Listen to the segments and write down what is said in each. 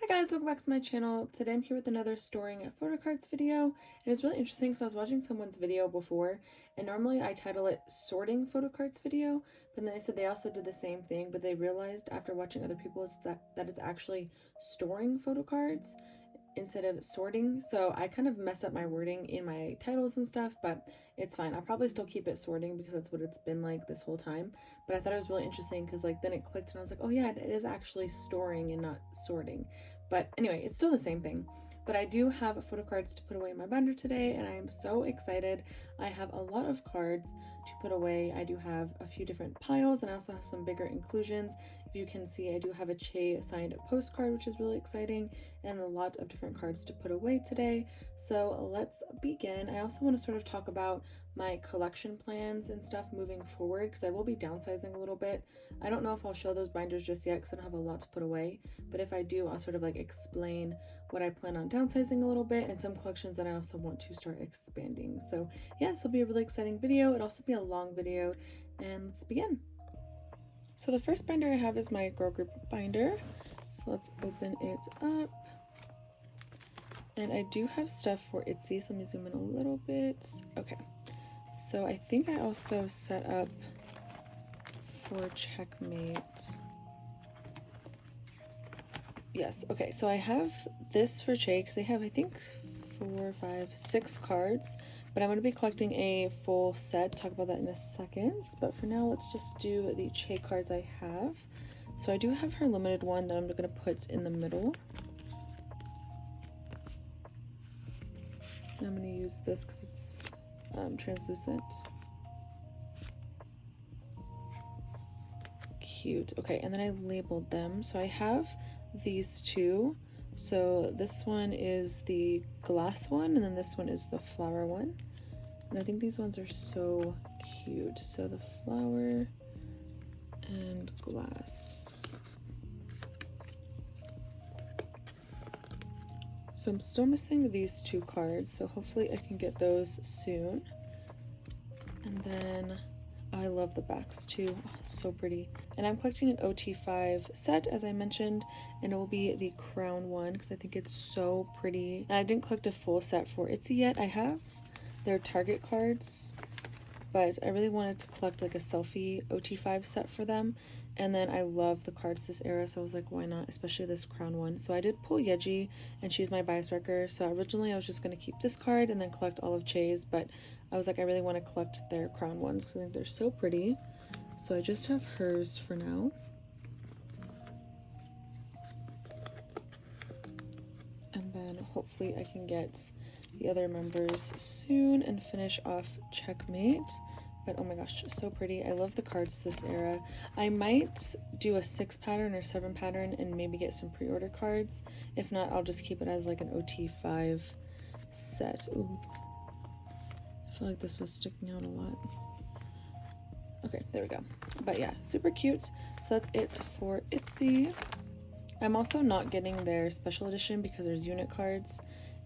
Hi guys, welcome back to my channel. Today I'm here with another storing Photocards video, and it's really interesting because I was watching someone's video before, and normally I title it sorting photocards video, but then they said they also did the same thing, but they realized after watching other people's that it's actually storing photocards instead of sorting. So I kind of mess up my wording in my titles and stuff, but it's fine. I'll probably still keep it sorting because that's what it's been like this whole time. But I thought it was really interesting because like then it clicked and I was like, oh yeah, it is actually storing and not sorting. But anyway, it's still the same thing. But I do have photocards to put away in my binder today, and I am so excited. I have a lot of cards to put away. I do have a few different piles, and I also have some bigger inclusions. If you can see, I do have a Che signed postcard, which is really exciting, and a lot of different cards to put away today. So let's begin. I also want to sort of talk about my collection plans and stuff moving forward because I will be downsizing a little bit. I don't know if I'll show those binders just yet because I don't have a lot to put away, but if I do, I'll sort of like explain what I plan on downsizing a little bit and some collections that I also want to start expanding. So yeah, this will be a really exciting video. It'll also be a long video, and let's begin. So the first binder I have is my girl group binder. So let's open it up. And I do have stuff for Itzy, so let me zoom in a little bit. Okay, so I think I also set up for Checkmate. Yes, okay, so I have this for Che because they have, I think, 4, 5, 6 cards, but I'm going to be collecting a full set. Talk about that in a second, but for now let's just do the Che cards I have. So I do have her limited one that I'm going to put in the middle. And I'm going to use this because it's translucent. Cute. Okay, and then I labeled them. So I have these two. So this one is the glass one, and then this one is the flower one. And I think these ones are so cute. So the flower and glass. So I'm still missing these two cards, so hopefully I can get those soon. And then I love the backs too, oh, so pretty. And I'm collecting an OT5 set, as I mentioned, and it will be the crown one because I think it's so pretty. And I didn't collect a full set for Itzy yet. I have their Target cards, but I really wanted to collect like a selfie OT5 set for them. And then I love the cards this era, so I was like, why not, especially this crown one. So I did pull Yeji, and she's my bias wrecker. So originally I was just going to keep this card and then collect all of Che's, but I was like, I really want to collect their crown ones because I think they're so pretty. So I just have hers for now. And then hopefully I can get the other members soon and finish off Checkmate. But oh my gosh, so pretty. I love the cards this era. I might do a 6 pattern or 7 pattern and maybe get some pre-order cards. If not, I'll just keep it as like an OT5 set. Ooh. I feel like this was sticking out a lot. Okay, there we go. But yeah, super cute. So that's it for Itzy. I'm also not getting their special edition because there's unit cards,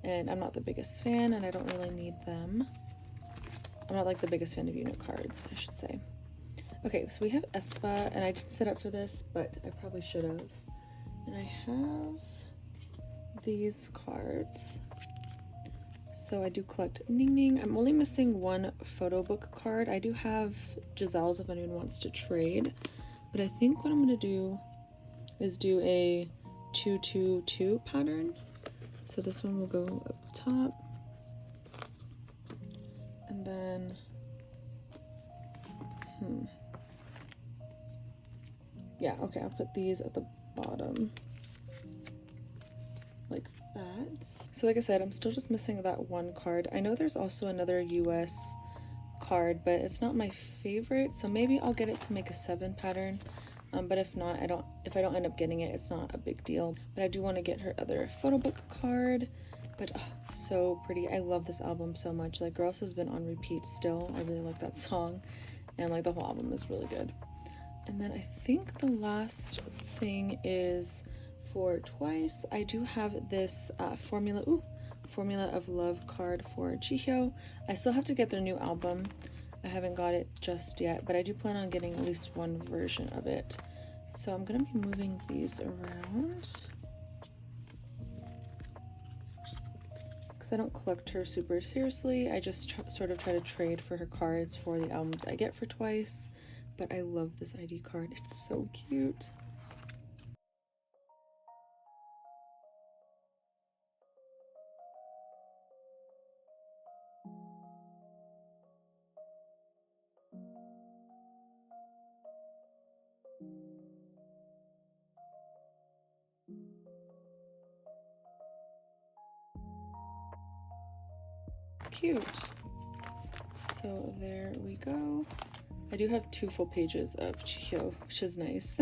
and I'm not the biggest fan, and I don't really need them. I'm not like the biggest fan of unit cards, I should say. Okay, so we have Aespa, and I didn't set up for this, but I probably should have. And I have these cards. So I do collect Ning Ning. I'm only missing one photo book card. I do have Giselle's if anyone wants to trade, but I think what I'm gonna do is do a 2-2-2 pattern. So this one will go up top. And then, yeah, okay, I'll put these at the bottom, like that. So like I said, I'm still just missing that one card. I know there's also another US card, but it's not my favorite, so maybe I'll get it to make a 7 pattern. But if not, if I don't end up getting it, it's not a big deal. But I do want to get her other photo book card. But oh, so pretty. I love this album so much. Like, Girls has been on repeat still. I really like that song, and like the whole album is really good. And then I think the last thing is for Twice. I do have this Formula of Love card for Jihyo. I still have to get their new album. I haven't got it just yet, but I do plan on getting at least one version of it. So I'm gonna be moving these around. because I don't collect her super seriously. I just sort of try to trade for her cards for the albums I get for twice. But I love this ID card. It's so cute. Cute. So there we go. I do have 2 full pages of Chihyo, which is nice.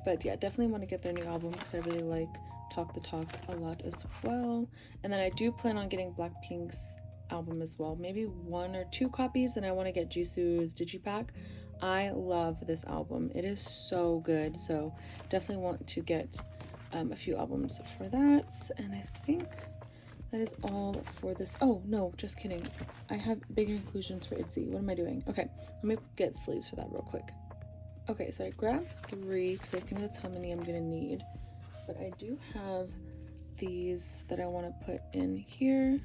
But yeah, definitely want to get their new album because I really like Talk the Talk a lot as well. And then I do plan on getting Blackpink's album as well. Maybe 1 or 2 copies, and I want to get Jisoo's Digipack. I love this album. It is so good. So definitely want to get a few albums for that. And I think that is all for this. Oh, no, just kidding. I have big inclusions for Itzy. What am I doing? Okay, let me get sleeves for that real quick. Okay, so I grabbed 3 because I think that's how many I'm going to need. But I do have these that I want to put in here.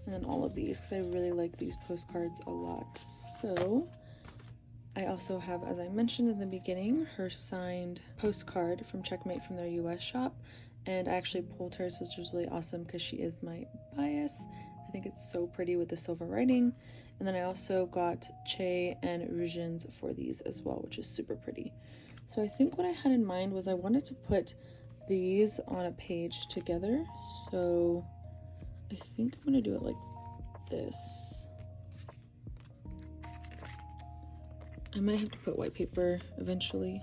And then all of these because I really like these postcards a lot. So I also have, as I mentioned in the beginning, her signed postcard from Checkmate from their US shop. And I actually pulled hers, which was really awesome because she is my bias. I think it's so pretty with the silver writing. And then I also got Che and Rujin's for these as well, which is super pretty. So I think what I had in mind was I wanted to put these on a page together. So I think I'm going to do it like this. I might have to put white paper eventually.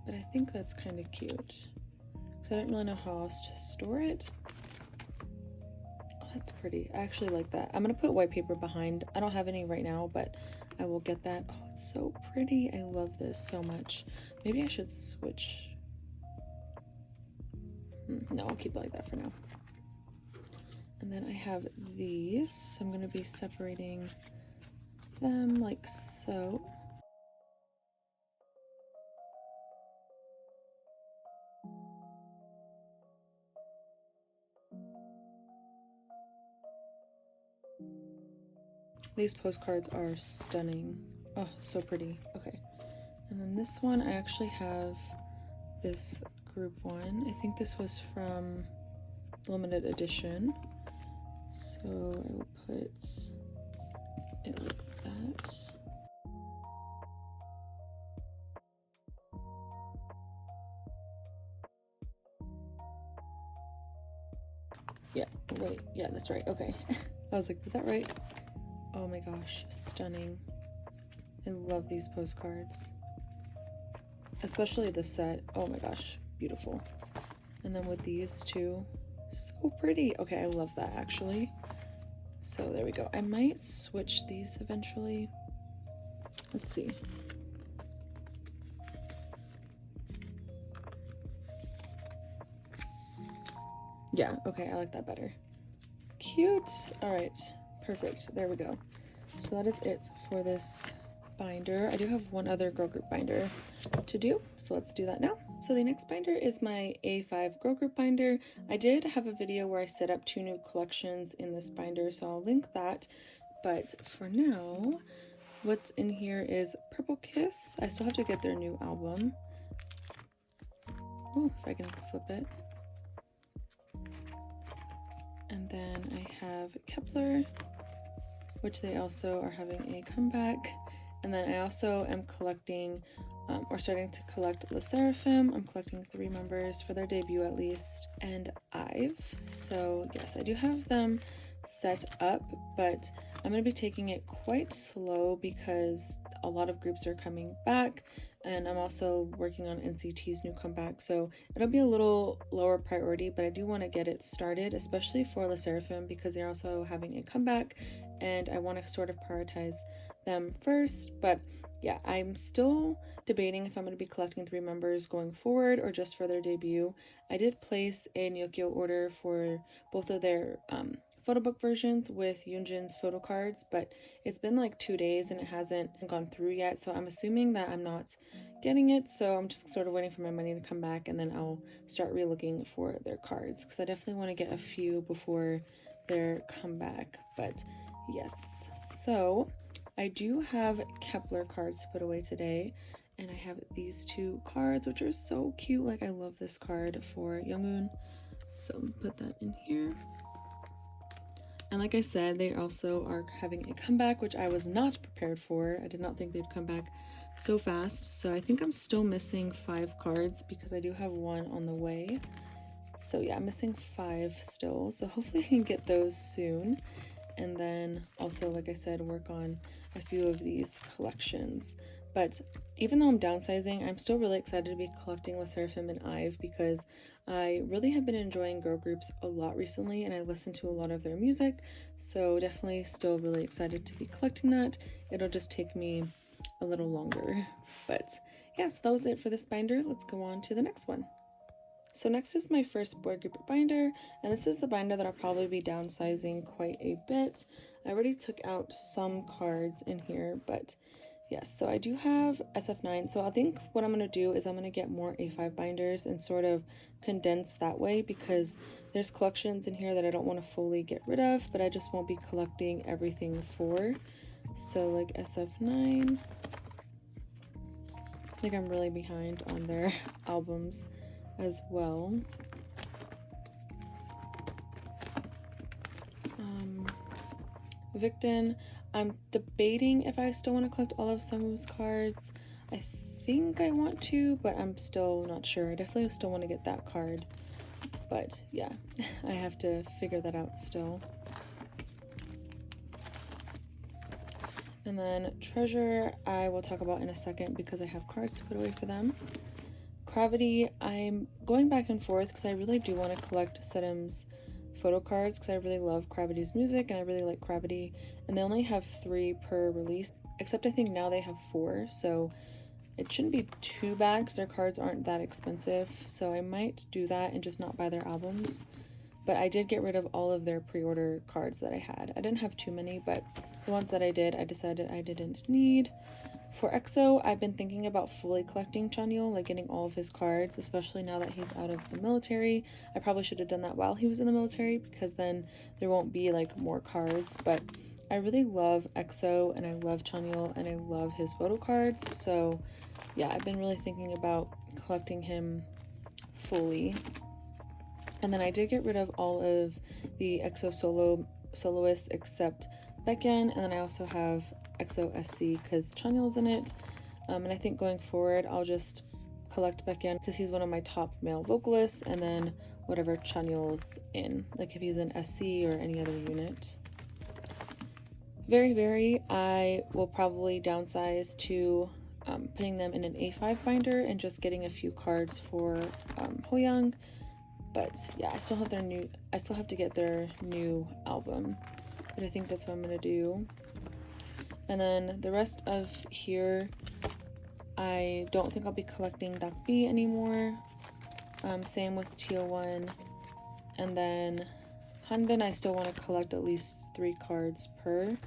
But I think that's kind of cute. So I don't really know how else to store it. Oh, that's pretty. I actually like that. I'm going to put white paper behind. I don't have any right now, but I will get that. Oh, it's so pretty. I love this so much. Maybe I should switch. No, I'll keep it like that for now. And then I have these. So I'm going to be separating them like so. These postcards are stunning. Oh, so pretty. Okay. And then this one, I actually have this group one. I think this was from limited edition. So I will put it like that. Yeah, wait, yeah, that's right. Okay. I was like, is that right? Oh my gosh, stunning. I love these postcards. Especially the set. Oh my gosh, beautiful. And then with these two, so pretty. Okay, I love that actually. So there we go. I might switch these eventually. Let's see. Yeah, okay, I like that better. Cute. All right, perfect. There we go. So that is it for this binder. I do have one other girl group binder to do, so let's do that now. So the next binder is my A5 girl group binder. I did have a video where I set up 2 new collections in this binder, so I'll link that. But for now, what's in here is Purple Kiss. I still have to get their new album. Oh, if I can flip it. And then I have KEP1ER, which they also are having a comeback. And then I also am collecting, or starting to collect LE SSERAFIM. I'm collecting 3 members for their debut at least, and IVE. So yes, I do have them set up, but I'm going to be taking it quite slow because a lot of groups are coming back, and I'm also working on NCT's new comeback, so it'll be a little lower priority, but I do want to get it started, especially for LE SSERAFIM because they're also having a comeback, and I want to sort of prioritize them first. But yeah, I'm still debating if I'm going to be collecting 3 members going forward or just for their debut. I did place a Nyokyo order for both of their photo book versions with Yoongin's Photocards, but it's been like 2 days and it hasn't gone through yet, so I'm assuming that I'm not getting it, so I'm just sort of waiting for my money to come back, and then I'll start re-looking for their cards, because I definitely want to get a few before their comeback. But yes, so I do have KEP1ER cards to put away today, and I have these 2 cards, which are so cute. Like, I love this card for Youngoon, so put that in here. And like I said, they also are having a comeback, which I was not prepared for. I did not think they'd come back so fast. So I think I'm still missing 5 cards because I do have 1 on the way. So yeah, I'm missing 5 still. So hopefully I can get those soon. And then also, like I said, work on a few of these collections. But even though I'm downsizing, I'm still really excited to be collecting Le Sserafim and IVE, because I really have been enjoying girl groups a lot recently, and I listen to a lot of their music, so definitely still really excited to be collecting that. It'll just take me a little longer. But yeah, so that was it for this binder. Let's go on to the next one. So next is my first boy group binder, and this is the binder that I'll probably be downsizing quite a bit. I already took out some cards in here, but yes, so I do have SF9, so I think what I'm going to do is I'm going to get more A5 binders and sort of condense that way, because there's collections in here that I don't want to fully get rid of, but I just won't be collecting everything for. So like SF9, I think I'm really behind on their albums as well. Victon, I'm debating if I still want to collect all of Sungwoo's cards. I think I want to, but I'm still not sure. I definitely still want to get that card, but yeah, I have to figure that out still. And then Treasure, I will talk about in a second because I have cards to put away for them. Gravity, I'm going back and forth because I really do want to collect Sedum's photo cards, because I really love Gravity's music and I really like Gravity, and they only have 3 per release, except I think now they have 4, so it shouldn't be too bad because their cards aren't that expensive, so I might do that and just not buy their albums. But I did get rid of all of their pre-order cards that I had. I didn't have too many, but the ones that I did, I decided I didn't need. For EXO, I've been thinking about fully collecting Chanyeol, like getting all of his cards, especially now that he's out of the military. I probably should have done that while he was in the military, because then there won't be like more cards. But I really love EXO and I love Chanyeol and I love his photo cards. So yeah, I've been really thinking about collecting him fully. And then I did get rid of all of the EXO soloists except Baekhyun, and then I also have EXO SC because Chanyeol's in it. And I think going forward I'll just collect Baekhyun because he's one of my top male vocalists, and then whatever Chanyeol's in, like if he's in SC or any other unit. Very, I will probably downsize to putting them in an A5 binder and just getting a few cards for Hoyoung. But yeah, I still have to get their new album, but I think that's what I'm gonna do. And then the rest of here, I don't think I'll be collecting Dakb anymore. Same with TO1. And then Hanbin, I still want to collect at least 3 cards per.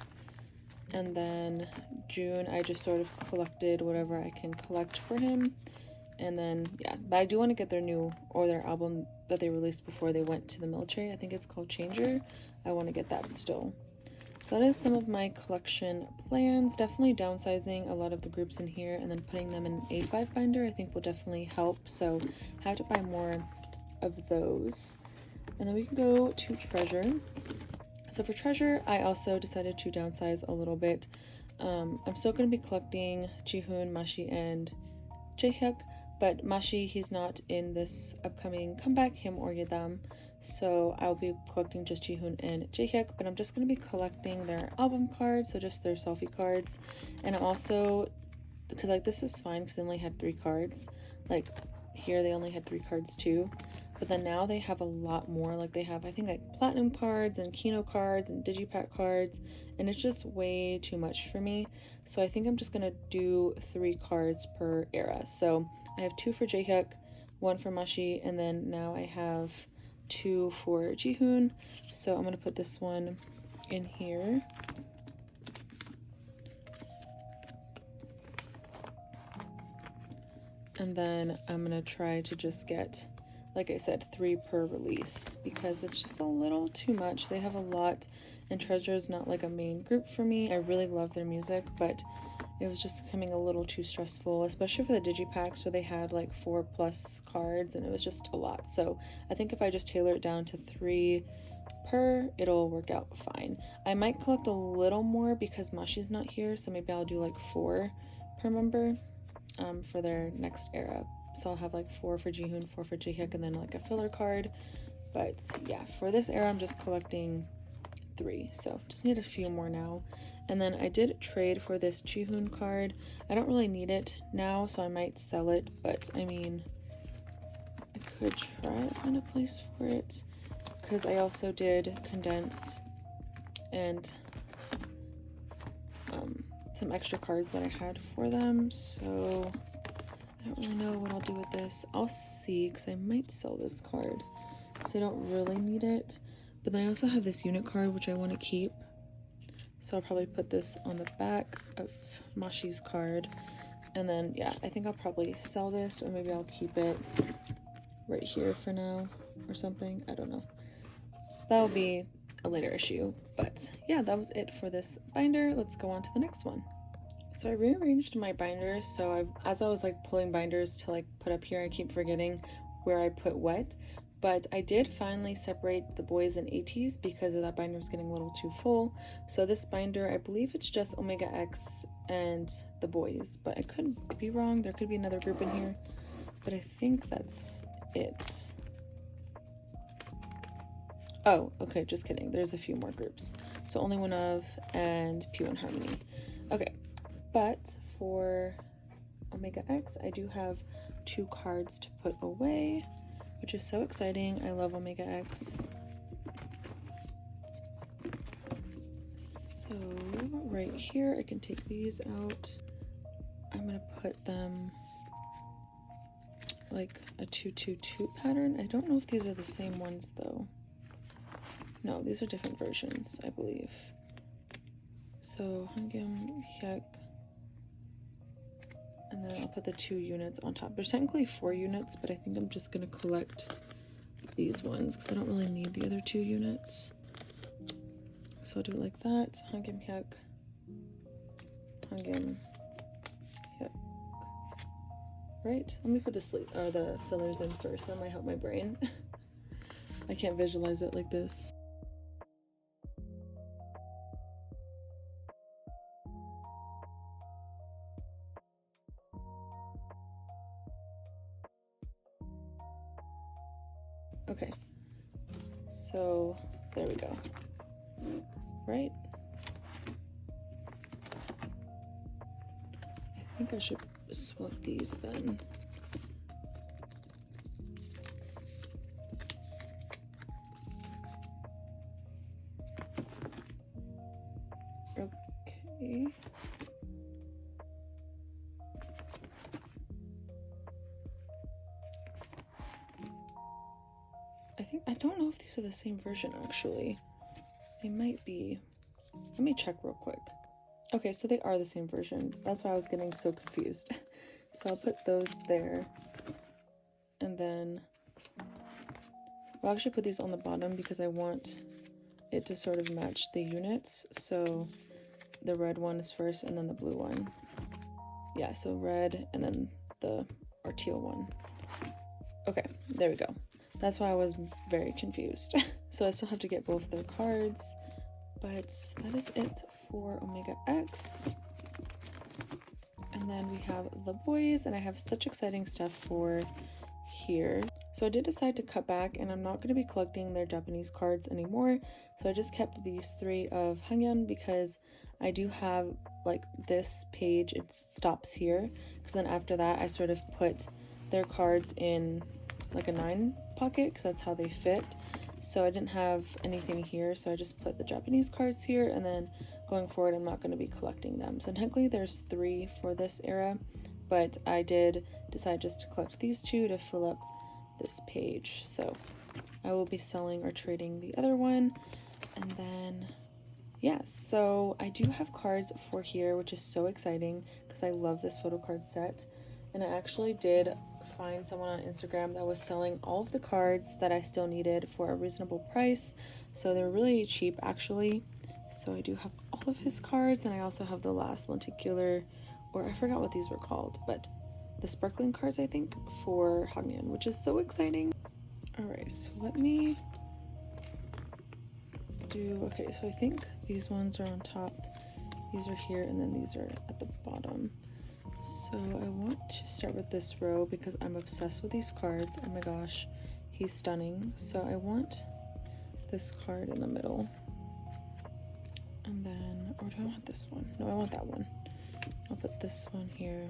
And then June, I just sort of collected whatever I can collect for him. And then, yeah, but I do want to get their album that they released before they went to the military. I think it's called Changer. I want to get that still. So that is some of my collection plans. Definitely downsizing a lot of the groups in here and then putting them in an A5 binder I think will definitely help. So I have to buy more of those. And then we can go to Treasure. So for Treasure, I also decided to downsize a little bit. I'm still going to be collecting Jihoon, Mashi, and Jaehyuk, but Mashi, he's not in this upcoming comeback, him or Yedam. So I'll be collecting just Jihoon and Jaehyuk, but I'm just going to be collecting their album cards, so just their selfie cards. And I'm also, because like this is fine because they only had 3 cards, like here they only had 3 cards too, but then now they have a lot more. Like they have, I think, like platinum cards and Kino cards and digipack cards, and it's just way too much for me. So I think I'm just gonna do 3 cards per era. So I have 2 for Jaehyuk, 1 for Mashi, and then now I have 2 for Jihoon. So I'm going to put this one in here. And then I'm going to try to just get, like I said, 3 per release because it's just a little too much. They have a lot, and Treasure is not like a main group for me. I really love their music, but it was just becoming a little too stressful, especially for the digipacks where they had like 4+ cards, and it was just a lot. So I think if I just tailor it down to 3 per, it'll work out fine. I might collect a little more because Mashi's not here, so maybe I'll do like 4 per member for their next era. So I'll have like 4 for Jihoon, 4 for Jaehyuk, and then like a filler card. But yeah, for this era I'm just collecting 3, so just need a few more now. And then I did trade for this Jihoon card. I don't really need it now, so I might sell it, but I mean, I could try to find a place for it because I also did condense and some extra cards that I had for them, so I don't really know what I'll do with this. I'll see, because I might sell this card because I don't really need it. But then I also have this unit card which I want to keep, so I'll probably put this on the back of Mashi's card. And then yeah, I think I'll probably sell this, or maybe I'll keep it right here for now or something. I don't know. That'll be a later issue. But yeah, that was it for this binder. Let's go on to the next one. So I rearranged my binders, so as I was like pulling binders to like put up here, I keep forgetting where I put what. But I did finally separate the Boyz and Ateez because that binder was getting a little too full. So this binder, I believe it's just Omega X and the Boyz, but I could be wrong. There could be another group in here, but I think that's it. Oh, okay, just kidding. There's a few more groups. So only One Of and P1ER Harmony. Okay, but for Omega X, I do have 2 cards to put away, which is so exciting. I love Omega X. So right here, I can take these out. I'm gonna put them like a 2-2-2 pattern. I don't know if these are the same ones though. No, these are different versions, I believe. So Hangam, Hyuk, and then I'll put the 2 units on top. There's technically 4 units, but I think I'm just gonna collect these ones because I don't really need the other 2 units. So I'll do it like that. Hangam, Hyuk, Hangam, Hyuk. Right? Let me put the fillers in first. That might help my brain. I can't visualize it like this. Okay, so there we go. Right? I think I should swap these then. Okay. I don't know if these are the same version actually. They might be. Let me check real quick. Okay, so they are the same version. That's why I was getting so confused. So I'll put those there. And then I'll actually put these on the bottom because I want it to sort of match the units. So the red one is first and then the blue one. Yeah, so red and then the teal one. Okay, there we go. That's why I was very confused. So I still have to get both their cards, but that is it for Omega X. And then we have the Boyz, and I have such exciting stuff for here. So I did decide to cut back, and I'm not going to be collecting their Japanese cards anymore. So I just kept these 3 of Hangyeon because I do have like this page, it stops here, because then after that I sort of put their cards in like a 9 pocket because that's how they fit. So I didn't have anything here, so I just put the Japanese cards here, and then going forward I'm not going to be collecting them. So technically there's 3 for this era, but I did decide just to collect these 2 to fill up this page. So I will be selling or trading the other one. And then yeah, so I do have cards for here, which is so exciting because I love this photo card set. And I actually did find someone on Instagram that was selling all of the cards that I still needed for a reasonable price. So they were really cheap actually. So I do have all of his cards, and I also have the last lenticular, or I forgot what these were called, but the sparkling cards I think for Hagneon, which is so exciting. Alright, so let me do, okay, so I think these ones are on top, these are here, and then these are at the bottom. So I want to start with this row because I'm obsessed with these cards. Oh my gosh, he's stunning. So I want this card in the middle, and then, or do I want this one? No, I want that one. I'll put this one here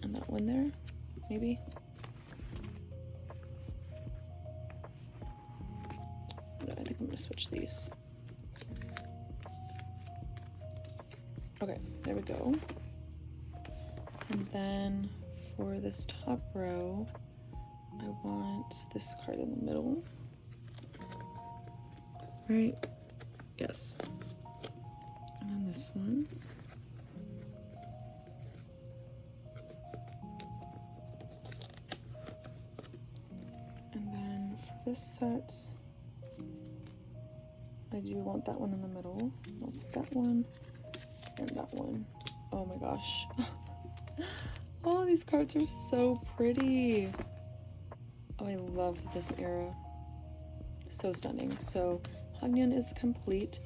and that one there, maybe. No, I think I'm gonna switch these. Okay, there we go. And then for this top row, I want this card in the middle. Right? Yes. And then this one. And then for this set, I do want that one in the middle. I'll put that one and that one. Oh my gosh. Oh, these cards are so pretty. Oh, I love this era. So stunning. So Hagneon is complete.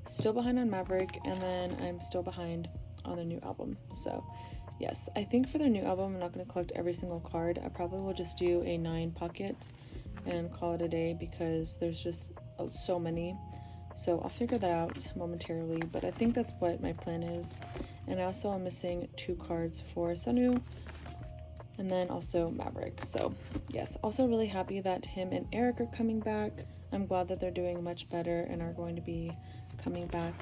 Still behind on Maverick, and then I'm still behind on their new album. So yes, I think for their new album, I'm not going to collect every single card. I probably will just do a 9 pocket and call it a day because there's just so many. So I'll figure that out momentarily, but I think that's what my plan is. And I also am missing 2 cards for Sunu and then also Maverick. So yes, also really happy that him and Eric are coming back. I'm glad that they're doing much better and are going to be coming back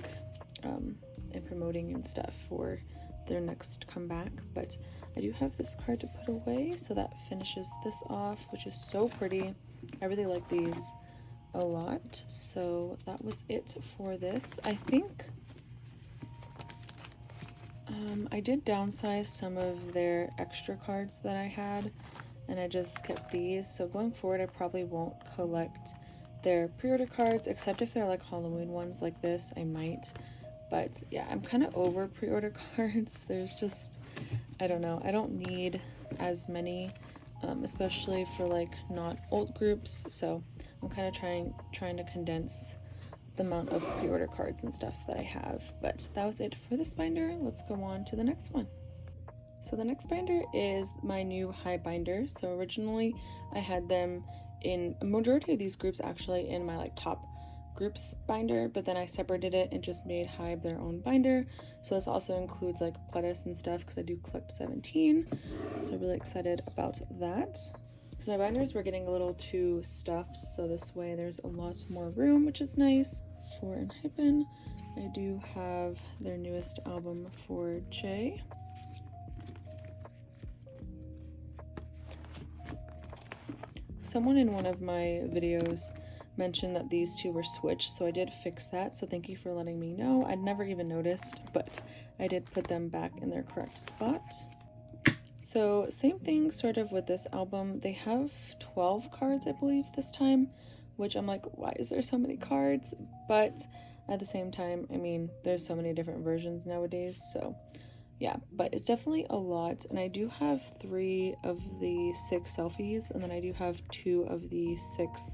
and promoting and stuff for their next comeback. But I do have this card to put away, so that finishes this off, which is so pretty. I really like these a lot. So that was it for this. I think I did downsize some of their extra cards that I had, and I just kept these. So going forward, I probably won't collect their pre-order cards, except if they're like Halloween ones like this, I might. But yeah, I'm kind of over pre-order cards. There's just, I don't know, I don't need as many, especially for like not old groups. So I'm kind of trying to condense the amount of pre-order cards and stuff that I have. But that was it for this binder. Let's go on to the next one. So the next binder is my new Hybe binder. So originally I had them in a majority of these groups actually in my like top groups binder, but then I separated it and just made Hybe their own binder. So this also includes like Pledis and stuff because I do collect 17. So really excited about that. Because my binders were getting a little too stuffed, so this way there's a lot more room, which is nice. For Enhypen, I do have their newest album for J. Someone in one of my videos mentioned that these two were switched, so I did fix that, so thank you for letting me know. I'd never even noticed, but I did put them back in their correct spot. So same thing sort of with this album. They have 12 cards, I believe, this time, which I'm like, why is there so many cards? But at the same time, I mean, there's so many different versions nowadays, so yeah, but it's definitely a lot. And I do have 3 of the 6 selfies, and then I do have 2 of the 6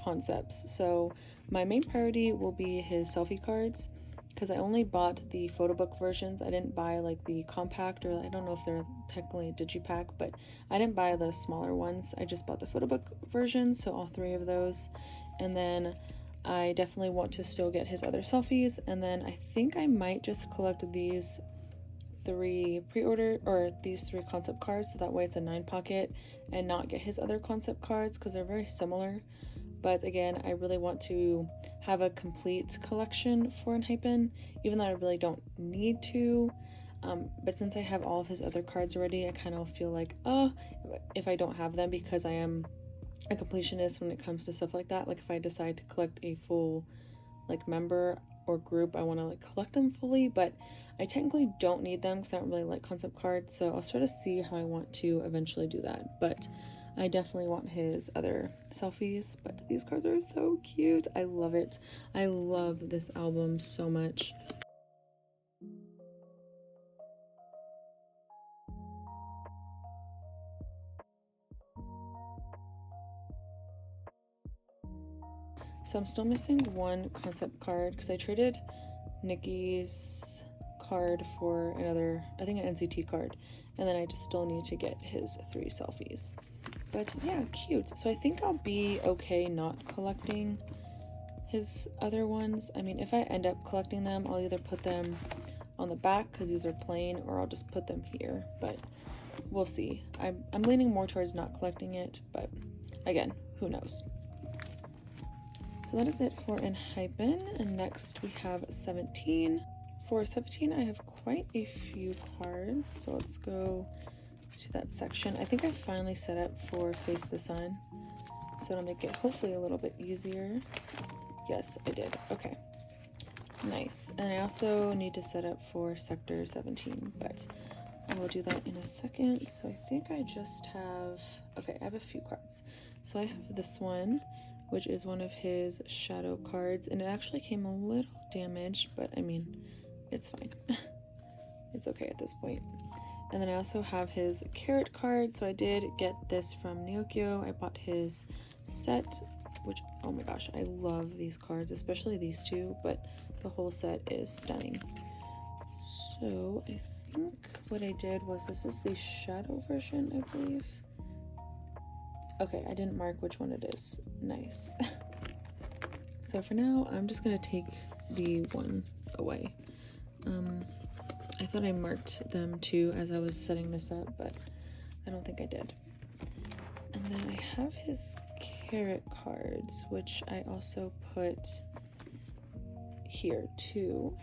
concepts. So my main priority will be his selfie cards, because I only bought the photo book versions. I didn't buy like the compact, or I don't know if they're technically a digipack, but I didn't buy the smaller ones. I just bought the photo book version, so all 3 of those. And then I definitely want to still get his other selfies, and then I think I might just collect these 3 pre-order, or these 3 concept cards, so that way it's a 9 pocket, and not get his other concept cards because they're very similar. But again, I really want to have a complete collection for Enhypen, even though I really don't need to. But since I have all of his other cards already, I kind of feel like, if I don't have them, because I am a completionist when it comes to stuff like that. Like if I decide to collect a full like member or group, I want to like collect them fully, but I technically don't need them because I don't really like concept cards, so I'll sort of see how I want to eventually do that. But I definitely want his other selfies. But these cards are so cute. I love it. I love this album so much. So I'm still missing one concept card because I traded Nikki's card for another, I think an NCT card, and then I just still need to get his 3 selfies. But yeah, cute. So I think I'll be okay not collecting his other ones. I mean, if I end up collecting them, I'll either put them on the back because these are plain, or I'll just put them here, but we'll see. I'm leaning more towards not collecting it, but again, who knows. So that is it for Enhypen, and next we have 17. For 17, I have quite a few cards, so let's go to that section. I think I finally set up for Face the Sun, so it'll make it hopefully a little bit easier. Yes, I did. Okay, nice. And I also need to set up for Sector 17, but I will do that in a second. So I think I just have, okay, I have a few cards. So I have this one, which is one of his shadow cards, and it actually came a little damaged, but I mean, it's fine. It's okay at this point. And then I also have his carrot card. So I did get this from Neokyo. I bought his set, which, oh my gosh, I love these cards, especially these two, but the whole set is stunning. So I think what I did was, this is the shadow version, I believe. Okay, I didn't mark which one it is. Nice. So for now, I'm just gonna take the one away. I thought I marked them too as I was setting this up, but I don't think I did. And then I have his carrot cards, which I also put here too.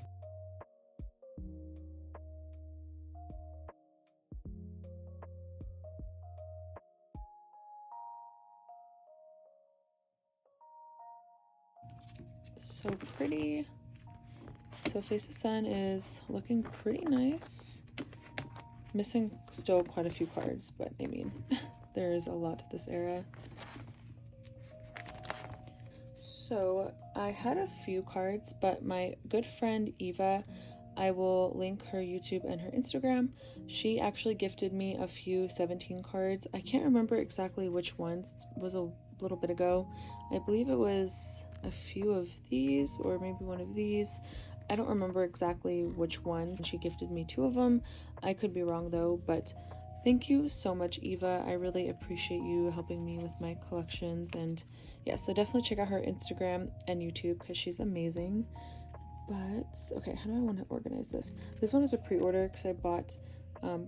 So pretty. So Face the Sun is looking pretty nice. Missing still quite a few cards, but I mean, there's a lot to this era. So I had a few cards, but my good friend Eva, I will link her YouTube and her Instagram. She actually gifted me a few 17 cards. I can't remember exactly which ones. It was a little bit ago. I believe it was a few of these, or maybe one of these. I don't remember exactly which ones. She gifted me 2 of them. I could be wrong though, but thank you so much, Eva. I really appreciate you helping me with my collections. And yeah, so definitely check out her Instagram and YouTube because she's amazing. But okay, how do I want to organize this? This one is a pre-order because I bought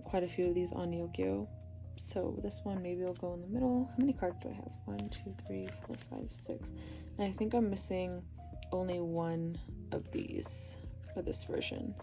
quite a few of these on Neokyo. So this one maybe will go in the middle. How many cards do I have? 1, 2, 3, 4, 5, 6. And I think I'm missing only one of these for this version.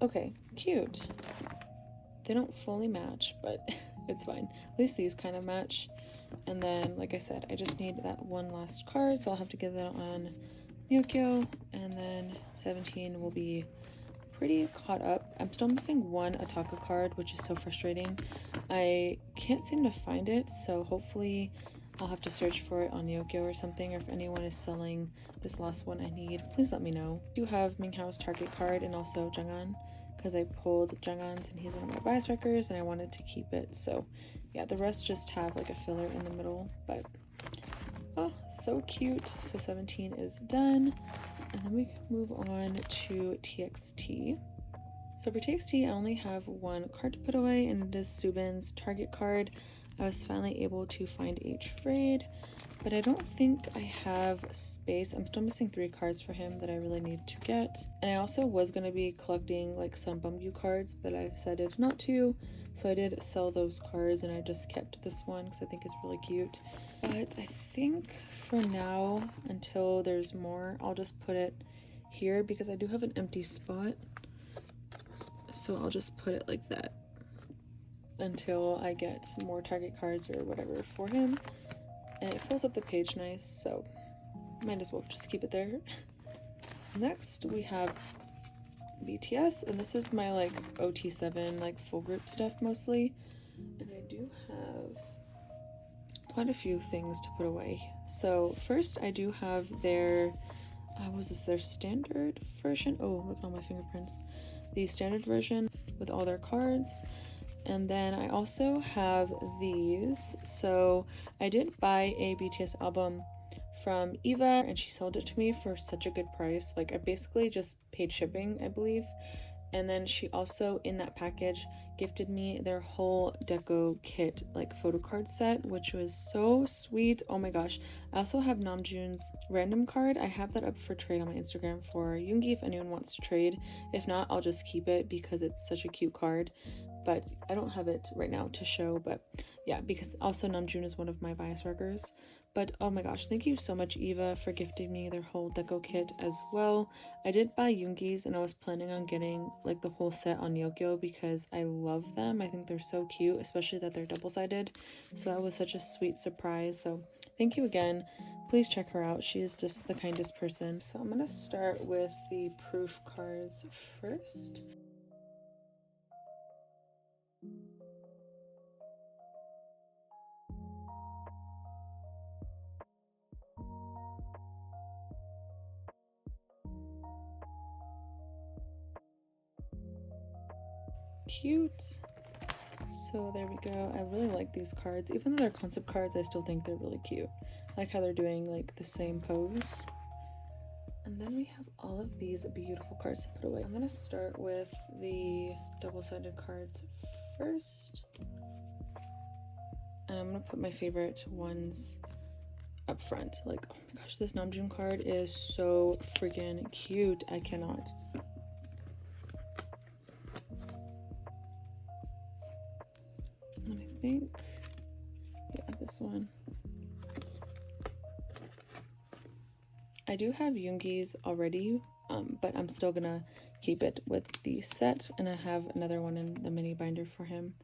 Okay, cute. They don't fully match, but it's fine. At least these kind of match. And then, like I said, I just need that one last card, so I'll have to get that on Neokyo, and then 17 will be pretty caught up. I'm still missing one Ataka card, which is so frustrating. I can't seem to find it, so hopefully I'll have to search for it on Neokyo or something, or if anyone is selling this last one I need, please let me know. I do have Minghao's target card and also Junghan, because I pulled Junghan's and he's one of my bias records and I wanted to keep it. So yeah, the rest just have like a filler in the middle, but oh, so cute. So 17 is done, and then we can move on to TXT. So for TXT, I only have one card to put away, and it is Subin's target card. I was finally able to find a trade, but I don't think I have space. I'm still missing 3 cards for him that I really need to get. And I also was going to be collecting like some Bumbu cards, but I decided not to. So I did sell those cards and I just kept this one because I think it's really cute. But I think for now, until there's more, I'll just put it here because I do have an empty spot. So I'll just put it like that until I get more target cards or whatever for him. And it fills up the page nice, so might as well just keep it there. Next we have BTS, and this is my like OT7 like full group stuff mostly, and I do have quite a few things to put away. So first I do have their was this their standard version? Oh, look at all my fingerprints. The standard version with all their cards. And then I also have these. So I did buy a BTS album from Eva and she sold it to me for such a good price. Like I basically just paid shipping, I believe. And then she also in that package gifted me their whole deco kit, like photo card set, which was so sweet. Oh my gosh. I also have Namjoon's random card. I have that up for trade on my Instagram for Yoongi if anyone wants to trade. If not, I'll just keep it because it's such a cute card. But I don't have it right now to show, but yeah, because also Namjoon is one of my bias wreckers. But oh my gosh, thank you so much Eva for gifting me their whole deco kit as well. I did buy Yoongi's and I was planning on getting like the whole set on Yokyo because I love them. I think they're so cute, especially that they're double-sided. So that was such a sweet surprise. So thank you again. Please check her out. She is just the kindest person. So I'm gonna start with the proof cards first. Cute. So there we go. I really like these cards. Even though they're concept cards, I still think they're really cute. I like how they're doing like the same pose. And then we have all of these beautiful cards to put away. I'm gonna start with the double-sided cards first. And I'm gonna put my favorite ones up front. Like, oh my gosh, this Namjoon card is so freaking cute. I cannot. And I think, yeah, this one. I do have Yoongi's already, but I'm still gonna keep it with the set, and I have another one in the mini binder for him.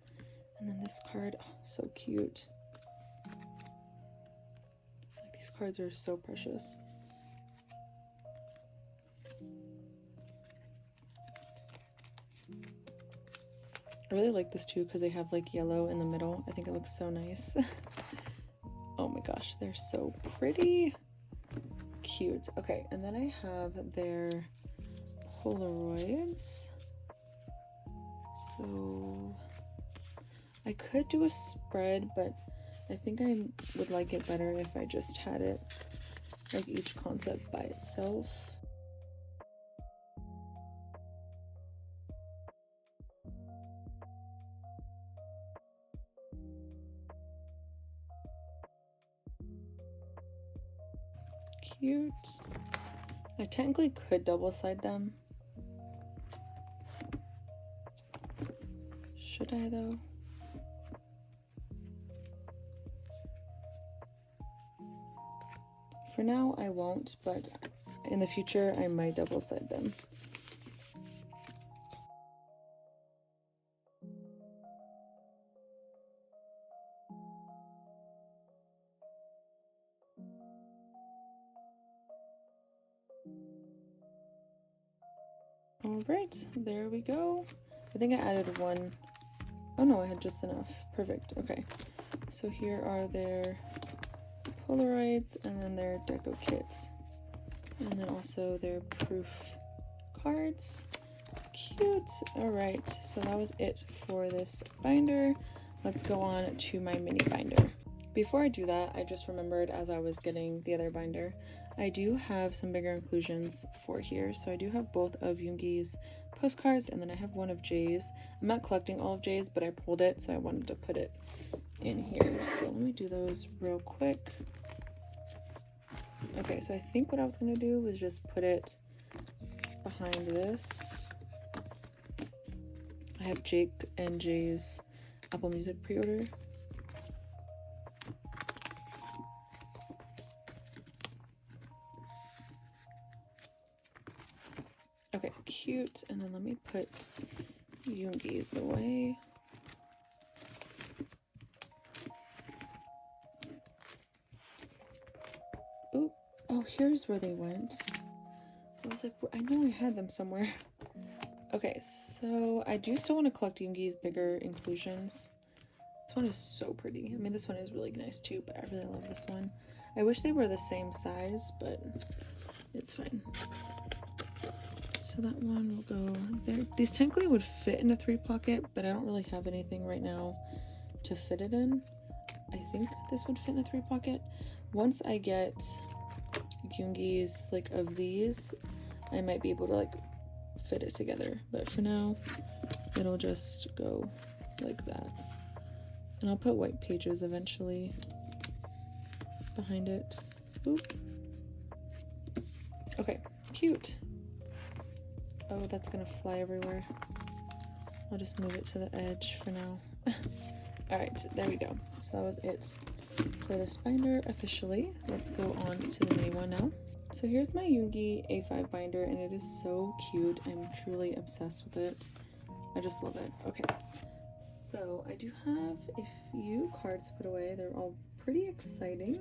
And then this card, oh, so cute. Like, these cards are so precious. I really like this too because they have like yellow in the middle. I think it looks so nice. Oh my gosh, they're so pretty. Cute. Okay, and then I have their Polaroids. So I could do a spread, but I think I would like it better if I just had it like each concept by itself. Cute. I technically could double side them. Should I though? For now I won't, but in the future I might double side them. Alright, there we go. I think I added one. Oh no, I had just enough. Perfect. Okay. So here are their Polaroids and then their deco kits. And then also their proof cards. Cute. Alright, so that was it for this binder. Let's go on to my mini binder. Before I do that, I just remembered as I was getting the other binder, I do have some bigger inclusions for here. So I do have both of Yoongi's postcards, and then I have one of Jay's. I'm not collecting all of Jay's, but I pulled it, so I wanted to put it in here. So let me do those real quick. Okay, so I think what I was gonna do was just put it behind this. I have Jake and Jay's Apple Music pre-order. Okay, cute. And then let me put Yoongi's away. Oop. Oh, here's where they went. I was like, I know I had them somewhere. Okay, so I do still want to collect Yoongi's bigger inclusions. This one is so pretty. I mean, this one is really nice too, but I really love this one. I wish they were the same size, but it's fine. So that one will go there. These technically would fit in a 3 pocket, but I don't really have anything right now to fit it in. I think this would fit in a 3 pocket. Once I get Yoongi's like of these, I might be able to like fit it together, but for now it'll just go like that, and I'll put white pages eventually behind it. Oop. Okay, cute. Oh, that's gonna fly everywhere. I'll just move it to the edge for now. All right, there we go. So that was it for this binder officially. Let's go on to the mini one now. So here's my Yoongi A5 binder, and it is so cute. I'm truly obsessed with it. I just love it. Okay, so I do have a few cards to put away. They're all pretty exciting.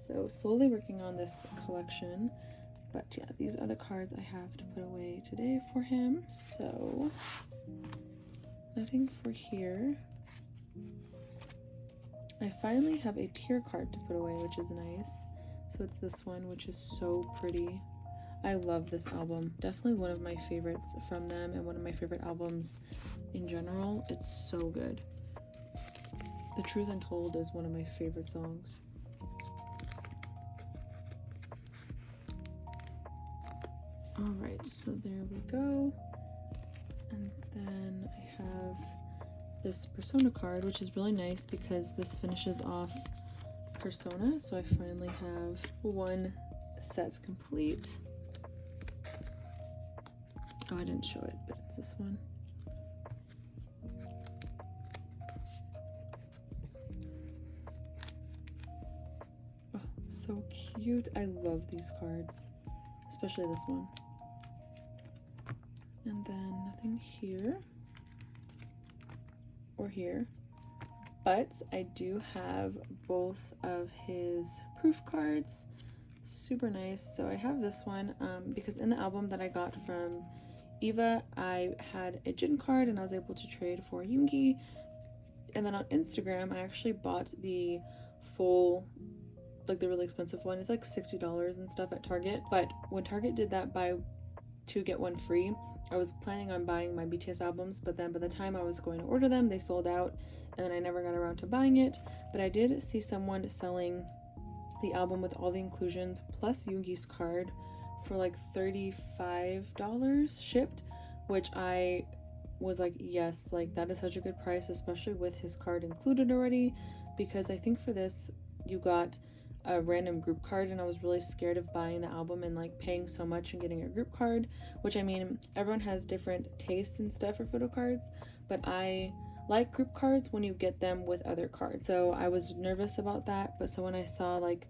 So slowly working on this collection. But yeah, these are the cards I have to put away today for him. So nothing for here. I finally have a tier card to put away, which is nice. So it's this one, which is so pretty. I love this album. Definitely one of my favorites from them, and one of my favorite albums in general. It's so good. The Truth Untold is one of my favorite songs. All right, so there we go. And then I have this Persona card, which is really nice because this finishes off Persona. So I finally have one set complete. Oh, I didn't show it, but it's this one. Oh, so cute. I love these cards, especially this one. And then nothing here or here, but I do have both of his proof cards. Super nice. So I have this one because in the album that I got from Eva, I had a Jin card and I was able to trade for Yoongi. And then on Instagram, I actually bought the full, like the really expensive one. It's like $60 and stuff at Target. But when Target did that buy 2 get 1 free, I was planning on buying my BTS albums, but then by the time I was going to order them, they sold out, and then I never got around to buying it. But I did see someone selling the album with all the inclusions plus Yoongi's card for like $35 shipped, which I was like, yes, like that is such a good price, especially with his card included already, because I think for this you got a random group card, and I was really scared of buying the album and like paying so much and getting a group card, which I mean, everyone has different tastes and stuff for photo cards, but I like group cards when you get them with other cards. So I was nervous about that, but so when I saw like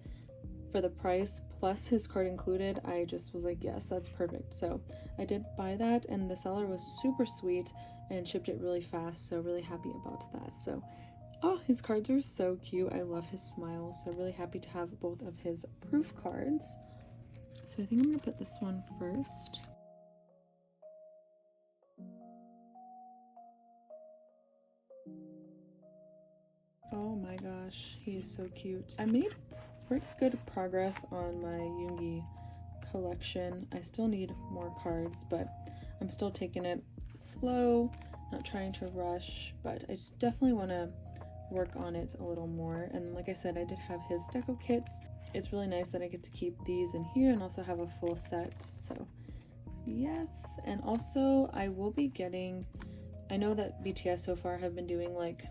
for the price plus his card included, I just was like, yes, that's perfect. So I did buy that, and the seller was super sweet and shipped it really fast, so really happy about that. So oh, his cards are so cute. I love his smile, so really happy to have both of his proof cards. So I think I'm gonna put this one first. Oh my gosh, he is so cute. I made pretty good progress on my Yoongi collection. I still need more cards, but I'm still taking it slow, not trying to rush, but I just definitely want to work on it a little more. And like I said, I did have his deco kits, it's really nice that I get to keep these in here and also have a full set. So yes, and also I will be getting, I know that BTS so far have been doing like,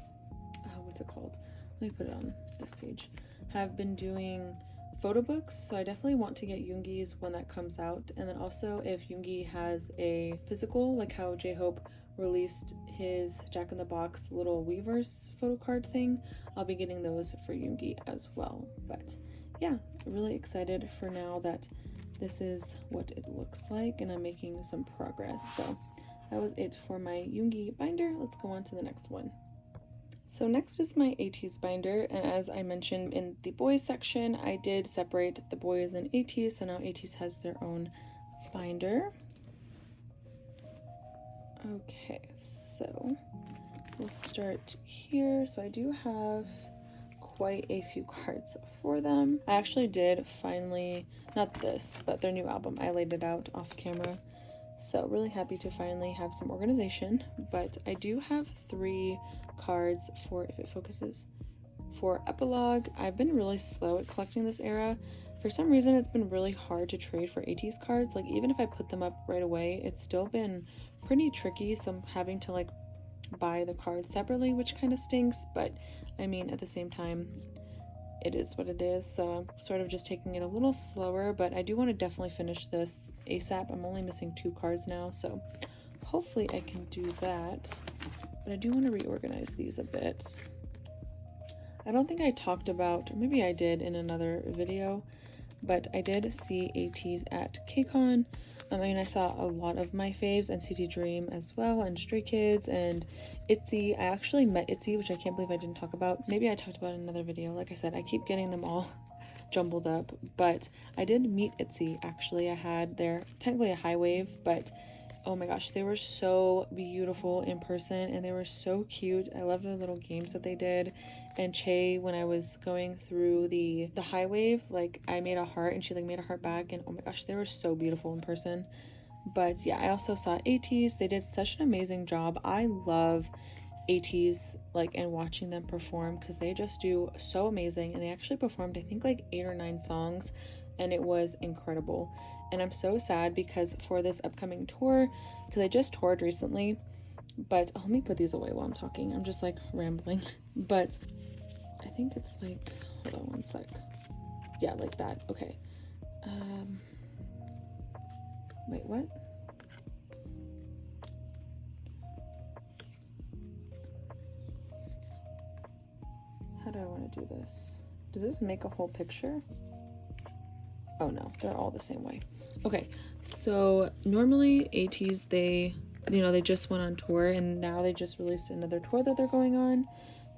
what's it called? Let me put it on this page. Have been doing photo books, so I definitely want to get Yoongi's when that comes out. And then also if Yoongi has a physical, like how J-Hope released his Jack in the Box little Weverse photo card thing, I'll be getting those for Yoongi as well. But yeah, really excited for now that this is what it looks like and I'm making some progress. So that was it for my Yoongi binder. Let's go on to the next one. So next is my Ateez binder, and as I mentioned in the Boyz section, I did separate the Boyz and Ateez, so now Ateez has their own binder. Okay, so we'll start here. So I do have quite a few cards for them. I actually did finally, not this, but their new album, I laid it out off camera. So really happy to finally have some organization, but I do have 3 cards for, if it focuses, for Epilogue. I've been really slow at collecting this era. For some reason, it's been really hard to trade for Ateez cards. Like even if I put them up right away, it's still been pretty tricky. So I'm having to like buy the cards separately, which kind of stinks, but I mean, at the same time, it is what it is. So I'm sort of just taking it a little slower, but I do want to definitely finish this ASAP. I'm only missing 2 cards now, so hopefully I can do that. But I do want to reorganize these a bit. I don't think I talked about, or maybe I did in another video, but I did see Ateez at KCON. I mean, I saw a lot of my faves, NCT Dream as well, and Stray Kids, and Itzy. I actually met Itzy, which I can't believe I didn't talk about. Maybe I talked about it in another video. Like I said, I keep getting them all jumbled up, but I did meet Itzy, actually. I had their, technically a high wave, but oh my gosh, they were so beautiful in person, and they were so cute. I loved the little games that they did. And Che, when I was going through the high wave, like I made a heart and she like made a heart back, and oh my gosh, they were so beautiful in person. But yeah, I also saw Ateez. They did such an amazing job. I love Ateez, like, and watching them perform, because they just do so amazing. And they actually performed, I think, like 8 or 9 songs, and it was incredible. And I'm so sad because for this upcoming tour, because I just toured recently, but let me put these away while I'm talking. I'm just like rambling. But I think it's like, hold on one sec. Yeah, like that. Okay. Wait, what? How do I want to do this? Does this make a whole picture? Oh no, they're all the same way. Okay, so normally Ateez, they just went on tour, and now they just released another tour that they're going on.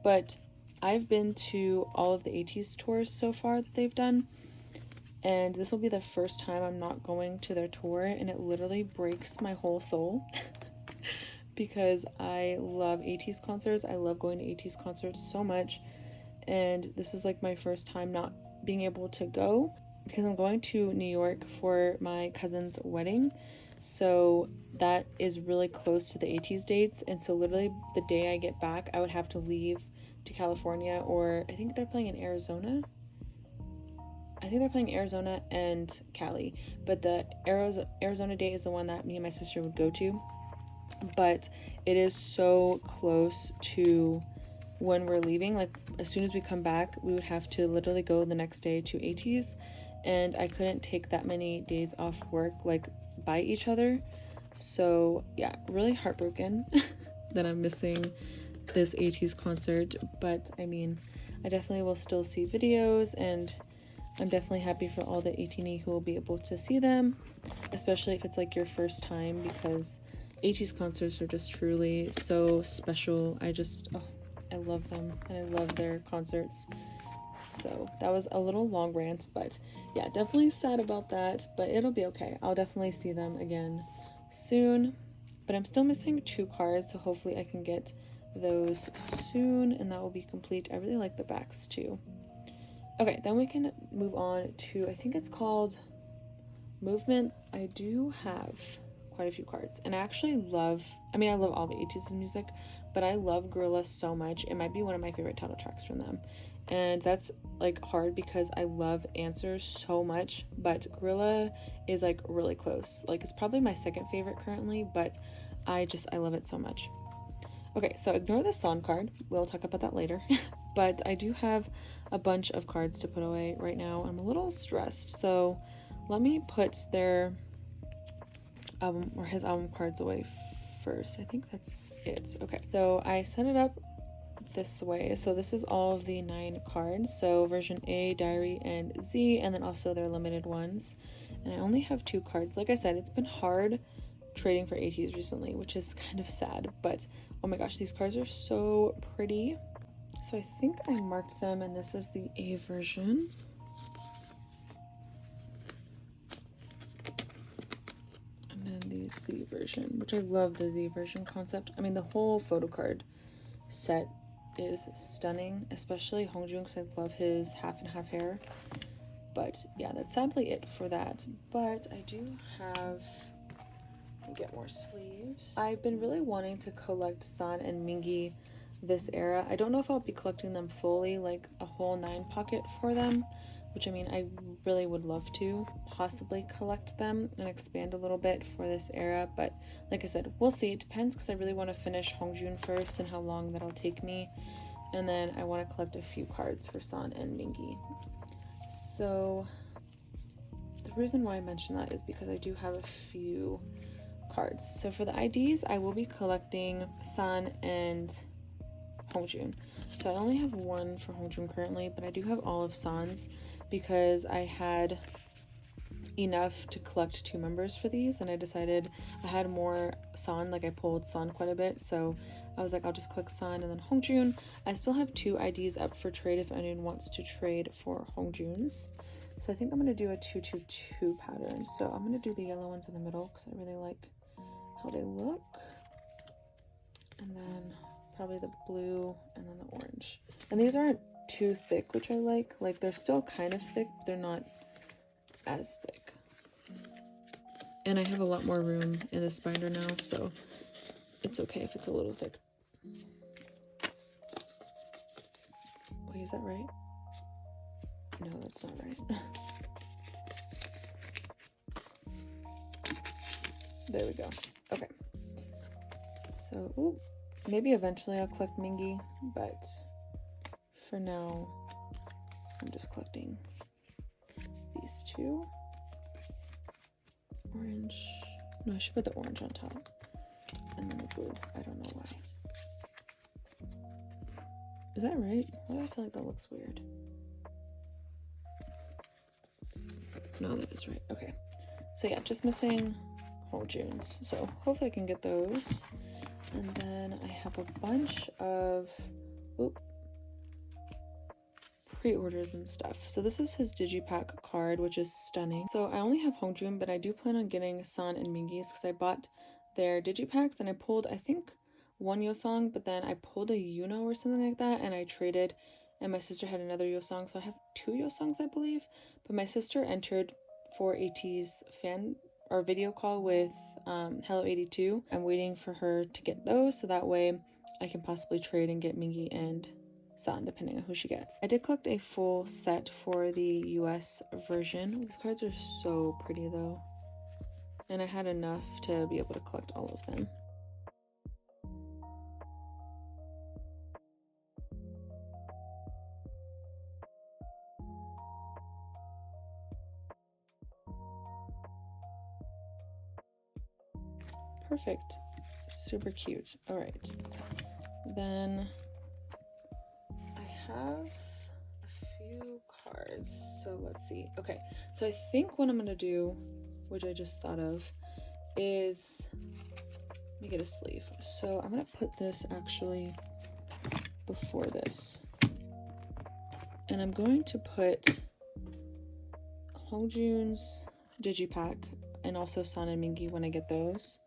But I've been to all of the Ateez tours so far that they've done, and this will be the first time I'm not going to their tour, and it literally breaks my whole soul because I love Ateez concerts. I love going to Ateez concerts so much, and this is like my first time not being able to go, because I'm going to New York for my cousin's wedding. So that is really close to the Ateez dates, and so literally the day I get back, I would have to leave to California, or I think they're playing in Arizona. I think they're playing Arizona and Cali, but the Arizona date is the one that me and my sister would go to. But it is so close to when we're leaving. Like as soon as we come back, we would have to literally go the next day to Ateez, and I couldn't take that many days off work like by each other. So yeah, really heartbroken that I'm missing this Ateez concert. But I mean, I definitely will still see videos, and I'm definitely happy for all the 18E who will be able to see them, especially if it's like your first time, because Ateez concerts are just truly so special. I love them, and I love their concerts. So that was a little long rant, but yeah, definitely sad about that, but it'll be okay. I'll definitely see them again soon, but I'm still missing 2 cards, so hopefully I can get those soon, and that will be complete. I really like the backs too. Okay, then we can move on to, I think it's called Movement. I do have quite a few cards, and I actually love, I love all of Ateez's music, but I love Gorilla so much. It might be one of my favorite title tracks from them. and that's like hard because I love Answers so much, but Gorilla is like really close. Like it's probably my second favorite currently, but I love it so much. Okay, so ignore the San card. We'll talk about that later. But I do have a bunch of cards to put away right now. I'm a little stressed, so let me put their album or his album cards away first. I think that's it. Okay, so I set it up this way. So this is all of the 9 cards. So version A, Diary, and Z, and then also their limited ones. And I only have 2 cards. Like I said, it's been hard trading for Ateez recently, which is kind of sad, but oh my gosh, these cards are so pretty. So I think I marked them, and this is the A version. And then the Z version, which I love the Z version concept. I mean, the whole photo card set is stunning, especially Hongjoong, because I love his half and half hair. But yeah, that's sadly it for that. But I do have, let me get more sleeves. I've been really wanting to collect San and Mingi this era. I don't know if I'll be collecting them fully, like a whole 9 pocket for them, which I mean, I really would love to possibly collect them and expand a little bit for this era, but like I said, we'll see. It depends, because I really want to finish Hongjoong first and how long that'll take me, and then I want to collect a few cards for San and Mingi. So the reason why I mention that is because I do have a few cards. So for the IDs, I will be collecting San and Hongjoong. So I only have 1 for Hongjoong currently, but I do have all of San's because I had enough to collect 2 members for these, and I decided I had more San, like I pulled San quite a bit, so I was like, I'll just click San and then Hongjoong. I still have 2 IDs up for trade if anyone wants to trade for Hongjoong's. So I think I'm going to do a 2-2-2 pattern. So I'm going to do the yellow ones in the middle because I really like how they look. And then probably the blue and then the orange. And these aren't too thick, which I like. Like, they're still kind of thick, but they're not as thick. And I have a lot more room in this binder now, so it's okay if it's a little thick. Wait, is that right? No, that's not right. There we go. Okay. So, ooh, maybe eventually I'll collect Mingi, but for now, I'm just collecting these 2. Orange. No, I should put the orange on top. And then the blue. I don't know why. Is that right? Why do I feel like that looks weird? No, that is right. Okay. So yeah, just missing Hongjoong's. So hopefully I can get those. And then I have a bunch of pre-orders and stuff. So this is his digipack card, which is stunning. So I only have Hongjoong, but I do plan on getting San and Mingi's because I bought their digipacks and I pulled, I think, 1 Yeosang, but then I pulled a Yuno or something like that, and I traded, and my sister had another Yeosang, so I have 2 Yeosangs, I believe. But my sister entered for Ateez fan or video call with Hello 82. I'm waiting for her to get those, so that way I can possibly trade and get Mingi and San, depending on who she gets. I did collect a full set for the US version. These cards are so pretty though, and I had enough to be able to collect all of them. Perfect. Super cute. All right. Then I have a few cards. So let's see. Okay. So I think what I'm going to do, which I just thought of, is let me get a sleeve. So I'm going to put this actually before this. And I'm going to put Hongjoong's digipack and also San and Mingi when I get those.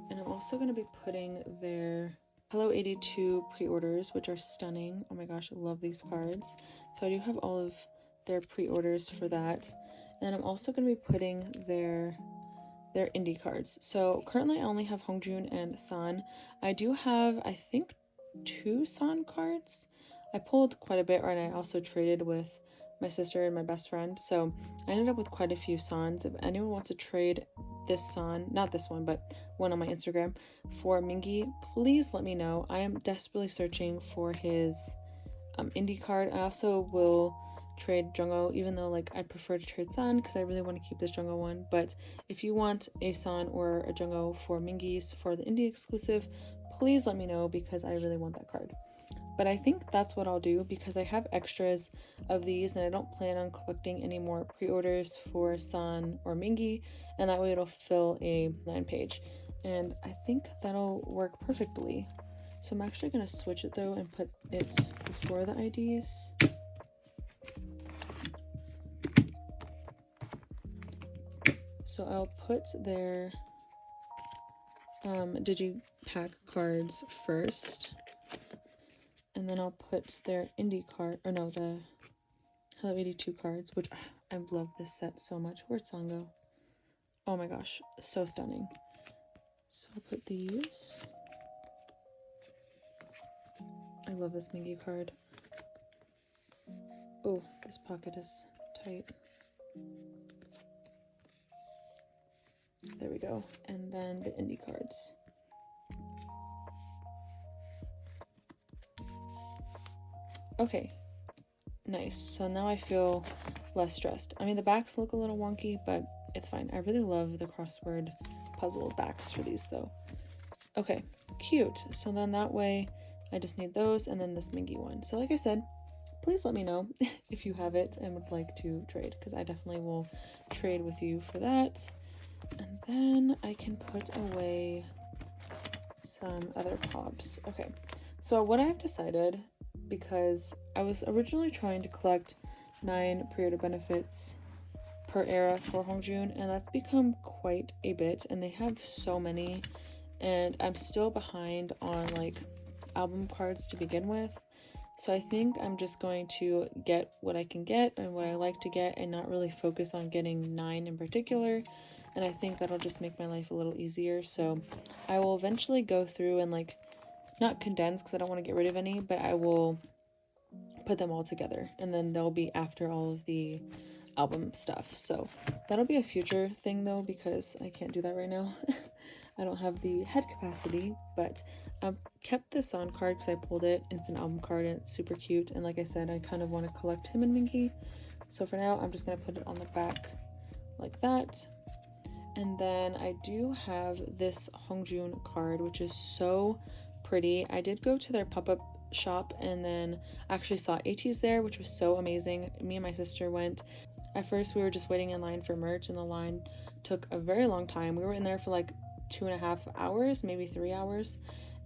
And I'm also going to be putting their Hello 82 pre-orders, which are stunning. Oh my gosh, I love these cards. So I do have all of their pre-orders for that. And then I'm also going to be putting their indie cards. So currently I only have Hongjoong and San. I do have, I think, 2 San cards. I pulled quite a bit, and I also traded with my sister and my best friend, so I ended up with quite a few Sans. If anyone wants to trade this San, not this one, but one on my Instagram, for Mingi, please let me know. I am desperately searching for his indie card. I also will trade Jungho, even though like I prefer to trade San because I really want to keep this Jungho one. But if you want a San or a Jungho for Mingi's for the indie exclusive, please let me know because I really want that card. But I think that's what I'll do because I have extras of these and I don't plan on collecting any more pre-orders for San or Mingi, and that way it'll fill a 9-page. And I think that'll work perfectly. So I'm actually going to switch it though and put it before the IDs. So I'll put their digipack cards first. And then I'll put their indie card, or no, the Hello 82 cards, which I love this set so much. Where'd Song go? Oh my gosh, so stunning. So I'll put these. I love this Mingi card. Oh, this pocket is tight. There we go. And then the indie cards. Okay, nice. So now I feel less stressed. I mean, the backs look a little wonky, but it's fine. I really love the crossword puzzle backs for these though. Okay, cute. So then that way I just need those and then this Mingi one. So like I said, please let me know if you have it and would like to trade, because I definitely will trade with you for that. And then I can put away some other pops. Okay, so what I've decided, because I was originally trying to collect 9 pre-order benefits per era for Hongjoong, and that's become quite a bit, and they have so many, and I'm still behind on like album cards to begin with. So I think I'm just going to get what I can get and what I like to get and not really focus on getting 9 in particular, and I think that'll just make my life a little easier. So I will eventually go through and like not condense because I don't want to get rid of any, but I will put them all together and then they'll be after all of the album stuff. So that'll be a future thing though, because I can't do that right now. I don't have the head capacity, but I kept this on card because I pulled it and it's an album card and it's super cute, and like I said, I kind of want to collect him and Mingi. So for now I'm just going to put it on the back like that. And then I do have this Hongjoong card, which is so pretty. I did go to their pop-up shop and then actually saw Ateez there, which was so amazing. Me and my sister went. At first we were just waiting in line for merch and the line took a very long time. We were in there for like 2.5 hours, maybe 3 hours,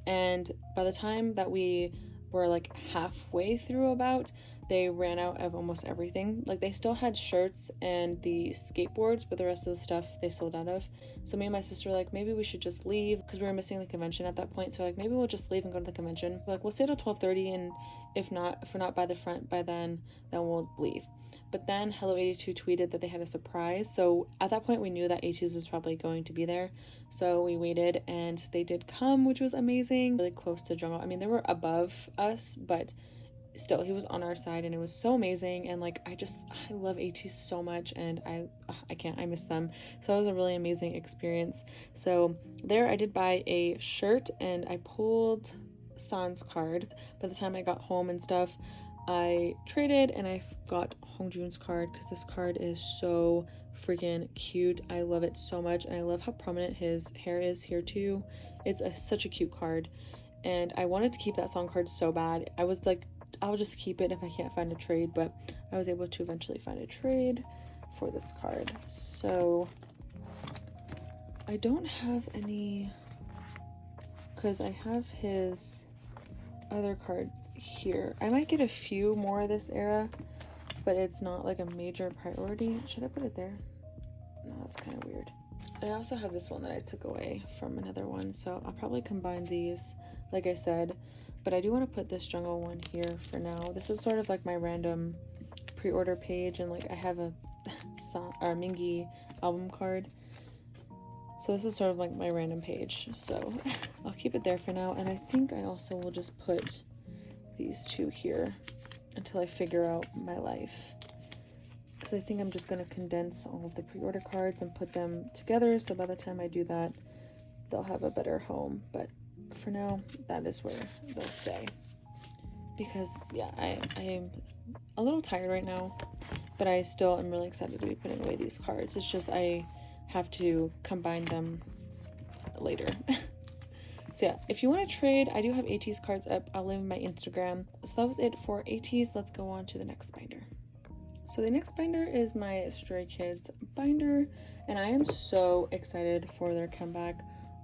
and by the time that we were like halfway through about, they ran out of almost everything. Like they still had shirts and the skateboards, but the rest of the stuff they sold out of. So me and my sister were like, maybe we should just leave, because we were missing the convention at that point. So like, maybe we'll just leave and go to the convention. Like we'll stay till 12:30, and if we're not by the front by then we'll leave. But then Hello 82 tweeted that they had a surprise. So at that point we knew that Ateez was probably going to be there. So we waited and they did come, which was amazing. Really close to Jungho. I mean, they were above us, but still he was on our side and it was so amazing. And like I love Ateez so much, and I miss them. So it was a really amazing experience. So there I did buy a shirt and I pulled San's card. By the time I got home and stuff, I traded and I got Hongjoong's card because this card is so freaking cute. I love it so much, and I love how prominent his hair is here too. It's such a cute card, and I wanted to keep that song card so bad. I was like, I'll just keep it if I can't find a trade, but I was able to eventually find a trade for this card. So I don't have any, because I have his other cards here. I might get a few more this era, but it's not like a major priority. Should I put it there? No, that's kind of weird. I also have this one that I took away from another one, so I'll probably combine these like I said, but I do want to put this Jungho one here for now. This is sort of like my random pre-order page, and like I have a Mingi album card, so this is sort of like my random page, so I'll keep it there for now. And I think I also will just put these two here until I figure out my life. Because I think I'm just going to condense all of the pre-order cards and put them together, so by the time I do that, they'll have a better home. But for now, that is where they'll stay. Because, yeah, I am a little tired right now, but I still am really excited to be putting away these cards. It's just I have to combine them later. So yeah, if you want to trade, I do have Ateez cards up. I'll leave my Instagram. So that was it for Ateez. Let's go on to the next binder. So the next binder is my Stray Kids binder, and I am so excited for their comeback.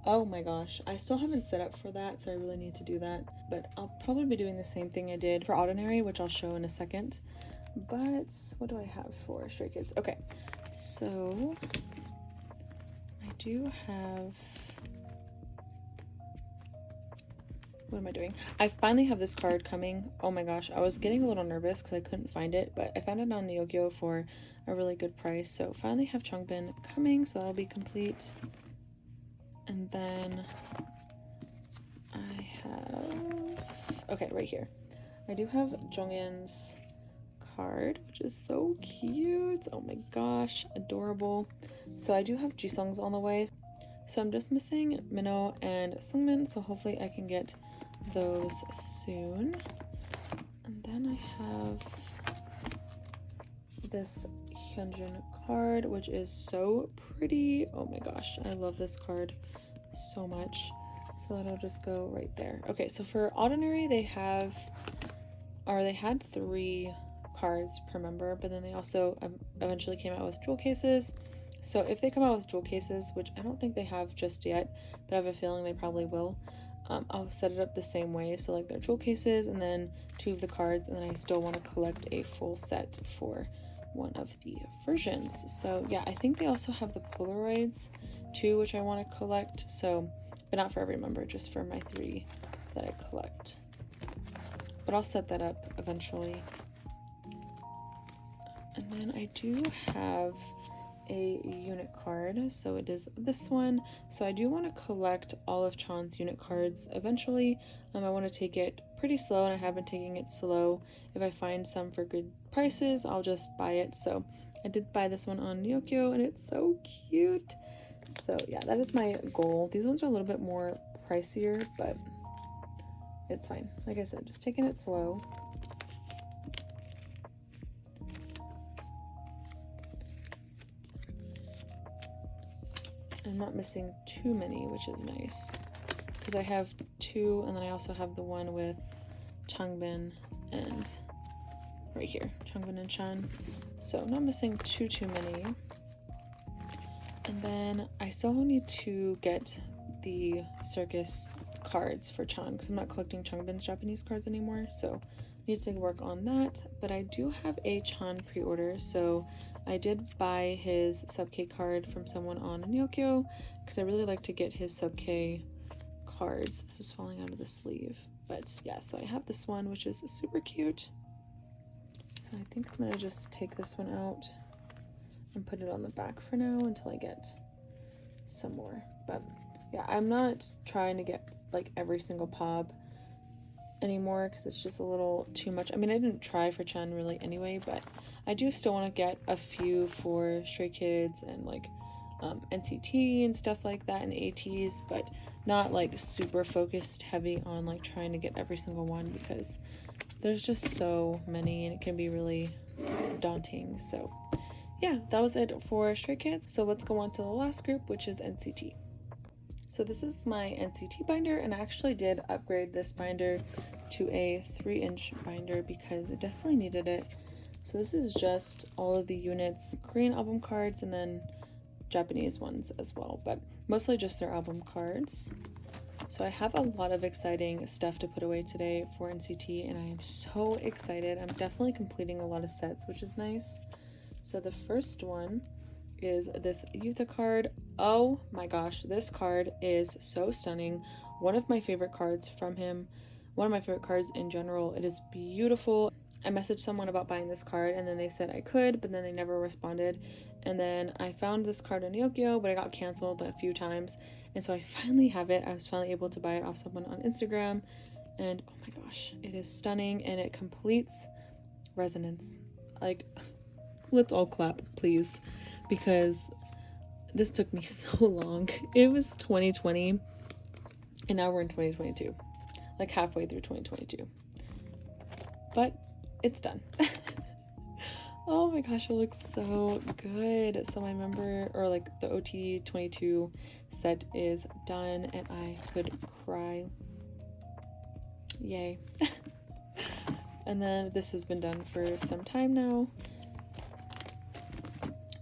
Oh my gosh, I still haven't set up for that, so I really need to do that. But I'll probably be doing the same thing I did for Ordinary, which I'll show in a second. But what do I have for Stray Kids? Okay, so I do have... What am I doing? I finally have this card coming. Oh my gosh, I was getting a little nervous because I couldn't find it, but I found it on Yoongi for a really good price. So finally have Changbin coming, so that'll be complete. And then I have... Okay, right here. I do have Jonghyun's card, which is so cute. Oh my gosh, adorable. So I do have Jisung's on the way. So I'm just missing Minho and Seungmin, so hopefully I can get those soon. And then I have this Hyunjin card, which is so pretty. Oh my gosh, I love this card so much. So that'll just go right there. Okay, so for Ordinary, they had 3 cards per member, but then they also eventually came out with jewel cases. So if they come out with jewel cases, which I don't think they have just yet, but I have a feeling they probably will, I'll set it up the same way. So like their jewel cases and then 2 of the cards, and then I still want to collect a full set for one of the versions. So yeah, I think they also have the Polaroids too, which I want to collect. So, but not for every member, just for my 3 that I collect. But I'll set that up eventually. And then I do have a unit card, so it is this one. So I do want to collect all of Chan's unit cards eventually. I want to take it pretty slow, and I have been taking it slow. If I find some for good prices, I'll just buy it. So I did buy this one on Yoongi, and it's so cute. So yeah, that is my goal. These ones are a little bit more pricier, but it's fine. Like I said, just taking it slow. I'm not missing too many, which is nice, because I have 2, and then I also have the one with Changbin and right here, Changbin and Chan. So I'm not missing too many. And then I still need to get the circus cards for Chan, because I'm not collecting Changbin's Japanese cards anymore, so I need to work on that. But I do have a Chan pre-order, so I did buy his sub-K card from someone on Yoongi, because I really like to get his sub-K cards. This is falling out of the sleeve. But yeah, so I have this one, which is super cute. So I think I'm gonna just take this one out and put it on the back for now until I get some more. But yeah, I'm not trying to get like every single pop anymore, because it's just a little too much. I mean, I didn't try for Chen really anyway, but I do still want to get a few for Stray Kids and like NCT and stuff like that, and Ateez, but not like super focused heavy on like trying to get every single one, because there's just so many and it can be really daunting. So yeah, that was it for Stray Kids. So let's go on to the last group, which is NCT. So this is my NCT binder, and I actually did upgrade this binder to a 3-inch binder because it definitely needed it. So this is just all of the units, Korean album cards, and then Japanese ones as well, but mostly just their album cards. So I have a lot of exciting stuff to put away today for NCT, and I am so excited. I'm definitely completing a lot of sets, which is nice. So the first one is this Yuta card. Oh my gosh, this card is so stunning. One of my favorite cards from him. One of my favorite cards in general. It is beautiful. I messaged someone about buying this card, and then they said I could, but then they never responded. And then I found this card on Yoongi, but it got canceled a few times, and so I finally have it. I was finally able to buy it off someone on Instagram, and oh my gosh, it is stunning, and it completes Resonance. Like, let's all clap, please, because this took me so long. It was 2020, and now we're in 2022, like halfway through 2022, but it's done. Oh my gosh, it looks so good. So my member, or like the OT22 set is done, and I could cry. Yay. And then this has been done for some time now.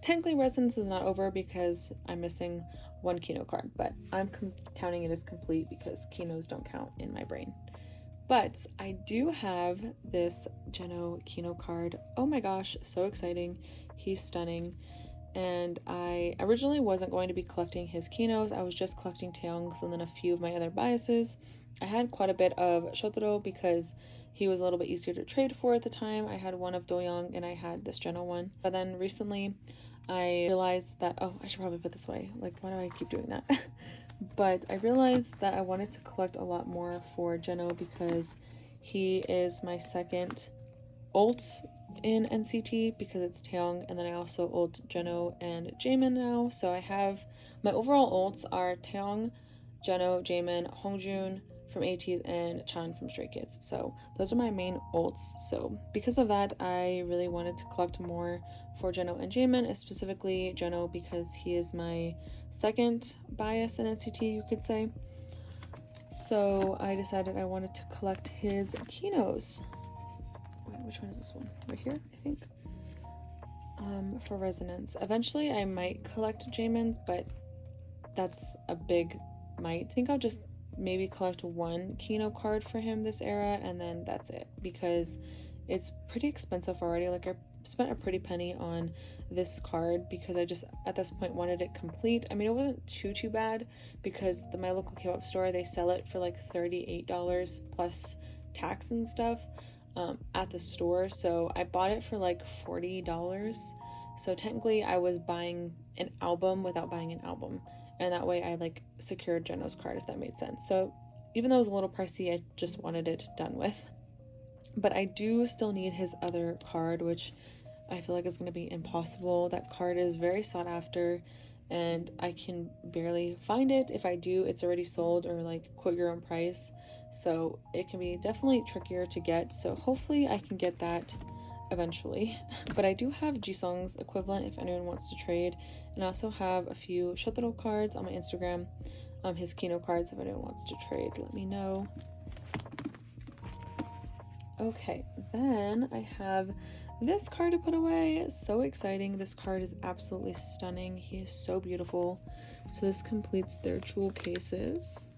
Technically Resonance is not over because I'm missing one Kino card, but I'm counting it as complete because Kinos don't count in my brain. But I do have this Jeno Kino card. Oh my gosh, so exciting. He's stunning. And I originally wasn't going to be collecting his Kinos. I was just collecting Taeyong's and then a few of my other biases. I had quite a bit of Shotaro because he was a little bit easier to trade for at the time. I had one of Doyoung and I had this Jeno one. But then recently I realized that, oh, I should probably put this away. Like, why do I keep doing that? But I realized that I wanted to collect a lot more for Jeno because he is my second ult in NCT because it's Taeyong, and then I also ult Jeno and Jaemin now. So I have, my overall ults are Taeyong, Jeno, Jaemin, Hongjoon from Ateez, and Chan from Stray Kids. So those are my main ults. So because of that, I really wanted to collect more for Jeno and Jaemin, specifically Jeno because he is my second bias in NCT, you could say. So I decided I wanted to collect his Kinos. Wait, which one is this one? Right here, I think. For Resonance. Eventually I might collect Jaemin's, but that's a big might. I think I'll just maybe collect one Kino card for him this era, and then that's it, because it's pretty expensive already. Like, I spent a pretty penny on this card because I just at this point wanted it complete. I mean, it wasn't too bad because my local K-pop store, they sell it for like $38 plus tax and stuff at the store. So I bought it for like $40. So technically I was buying an album without buying an album, and that way I like secured Jeno's card, if that made sense. So even though it was a little pricey, I just wanted it done with. But I do still need his other card, which I feel like is going to be impossible. That card is very sought after, and I can barely find it. If I do, it's already sold or like quote your own price. So it can be definitely trickier to get. So hopefully I can get that eventually. But I do have Jisung's equivalent if anyone wants to trade. And I also have a few Shotaro cards on my Instagram. His Kino cards, if anyone wants to trade, let me know. Okay, then I have this card to put away. So exciting. This card is absolutely stunning. He is so beautiful. So this completes their jewel cases.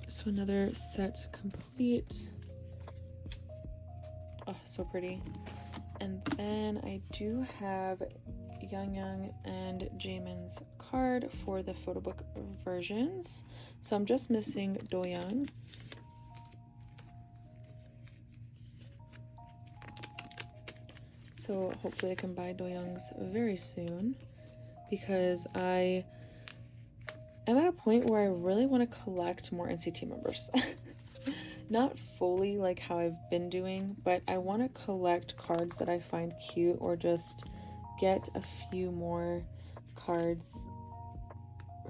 So another set complete. Oh, so pretty. And then I do have Yang and Jaemin's card for the photo book versions. So I'm just missing Doyoung. So hopefully I can buy Doyoung's very soon, because I am at a point where I really want to collect more NCT members. Not fully like how I've been doing, but I want to collect cards that I find cute, or just get a few more cards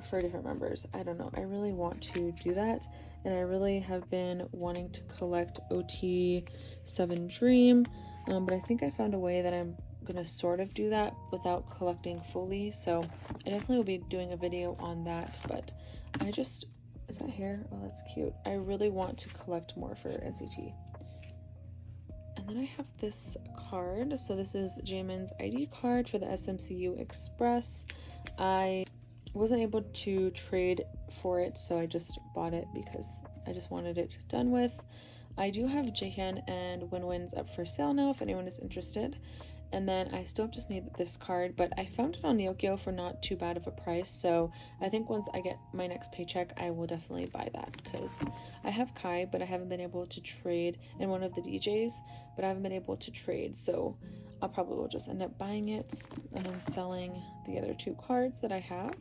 for different members. I don't know. I really want to do that, and I really have been wanting to collect OT7 Dream, but I think I found a way that I'm gonna sort of do that without collecting fully, so I definitely will be doing a video on that. But I just, is that hair? Oh, that's cute. I really want to collect more for NCT. And then I have this card. So this is Jaemin's ID card for the SMCU Express. I wasn't able to trade for it, so I just bought it because I just wanted it done with. I do have Jaehyun and Winwin's up for sale now if anyone is interested. And then I still just need this card, but I found it on Yokio for not too bad of a price, so I think once I get my next paycheck I will definitely buy that, because I have Kai, but I haven't been able to trade, and one of the DJs, but I haven't been able to trade, so I'll probably will just end up buying it and then selling the other two cards that I have.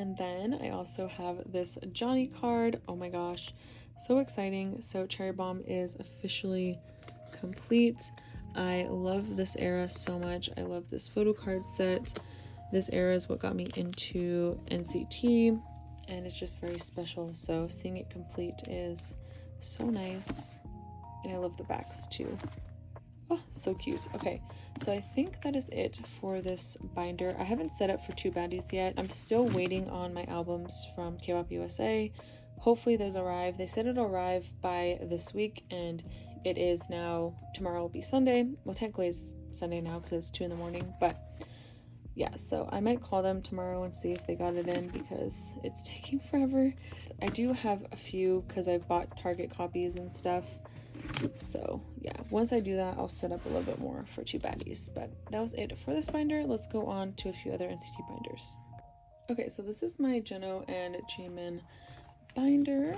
And then I also have this Johnny card. Oh my gosh, so exciting. So Cherry Bomb is officially complete. I love this era so much. I love this photo card set. This era is what got me into NCT, and it's just very special. So seeing it complete is so nice. And I love the backs too. Oh, so cute. Okay, so I think that is it for this binder. I haven't set up for 2 baddies yet. I'm still waiting on my albums from K-pop USA. Hopefully those arrive. They said it'll arrive by this week, and it is now, tomorrow will be Sunday. Well, technically it's Sunday now because it's 2 in the morning, but yeah, so I might call them tomorrow and see if they got it in because it's taking forever. I do have a few because I've bought Target copies and stuff. So yeah, once I do that, I'll set up a little bit more for 2 baddies. But that was it for this binder. Let's go on to a few other NCT binders. Okay, so this is my Jeno and Jaemin binder,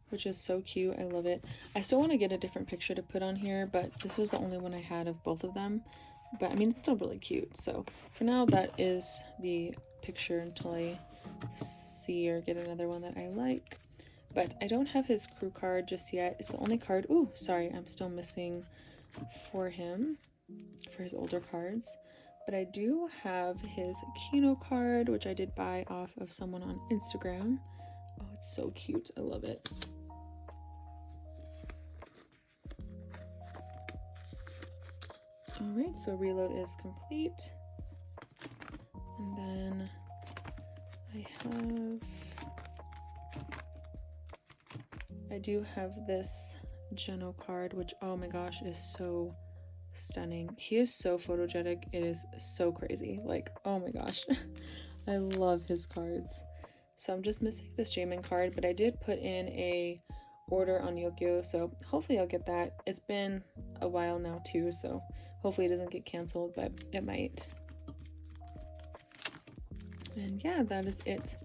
which is so cute. I love it. I still want to get a different picture to put on here, but this was the only one I had of both of them. But I mean, it's still really cute. So for now, that is the picture until I see or get another one that I like. But I don't have his crew card just yet. It's the only card. Ooh, sorry, I'm still missing for him, for his older cards. But I do have his Kino card, which I did buy off of someone on Instagram. Oh, it's so cute. I love it. Alright, so reload is complete. And then I do have this Jeno card, which, oh my gosh, is so stunning. He is so photogenic. It is so crazy. Like, oh my gosh. I love his cards. So I'm just missing this Jaemin card, but I did put in a order on Yokyo, so hopefully I'll get that. It's been a while now too, so hopefully it doesn't get canceled, but it might. And yeah, that is it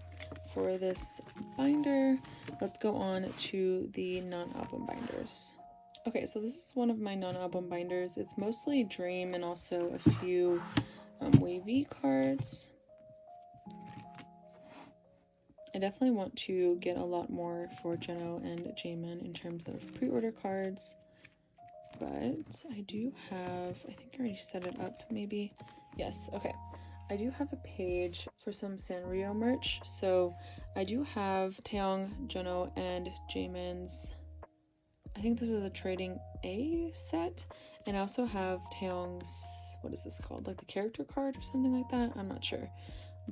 for this binder. Let's go on to the non-album binders. Okay, so this is one of my non-album binders. It's mostly Dream and also a few wavy cards. I definitely want to get a lot more for Jeno and Jaemin in terms of pre-order cards, but I do have, I think I already set it up maybe. Yes, okay. I do have a page for some Sanrio merch. So I do have Taeyong, Jeno, and Jaemin's, I think this is a Trading A set, and I also have Taeyong's, what is this called? Like the character card or something like that? I'm not sure.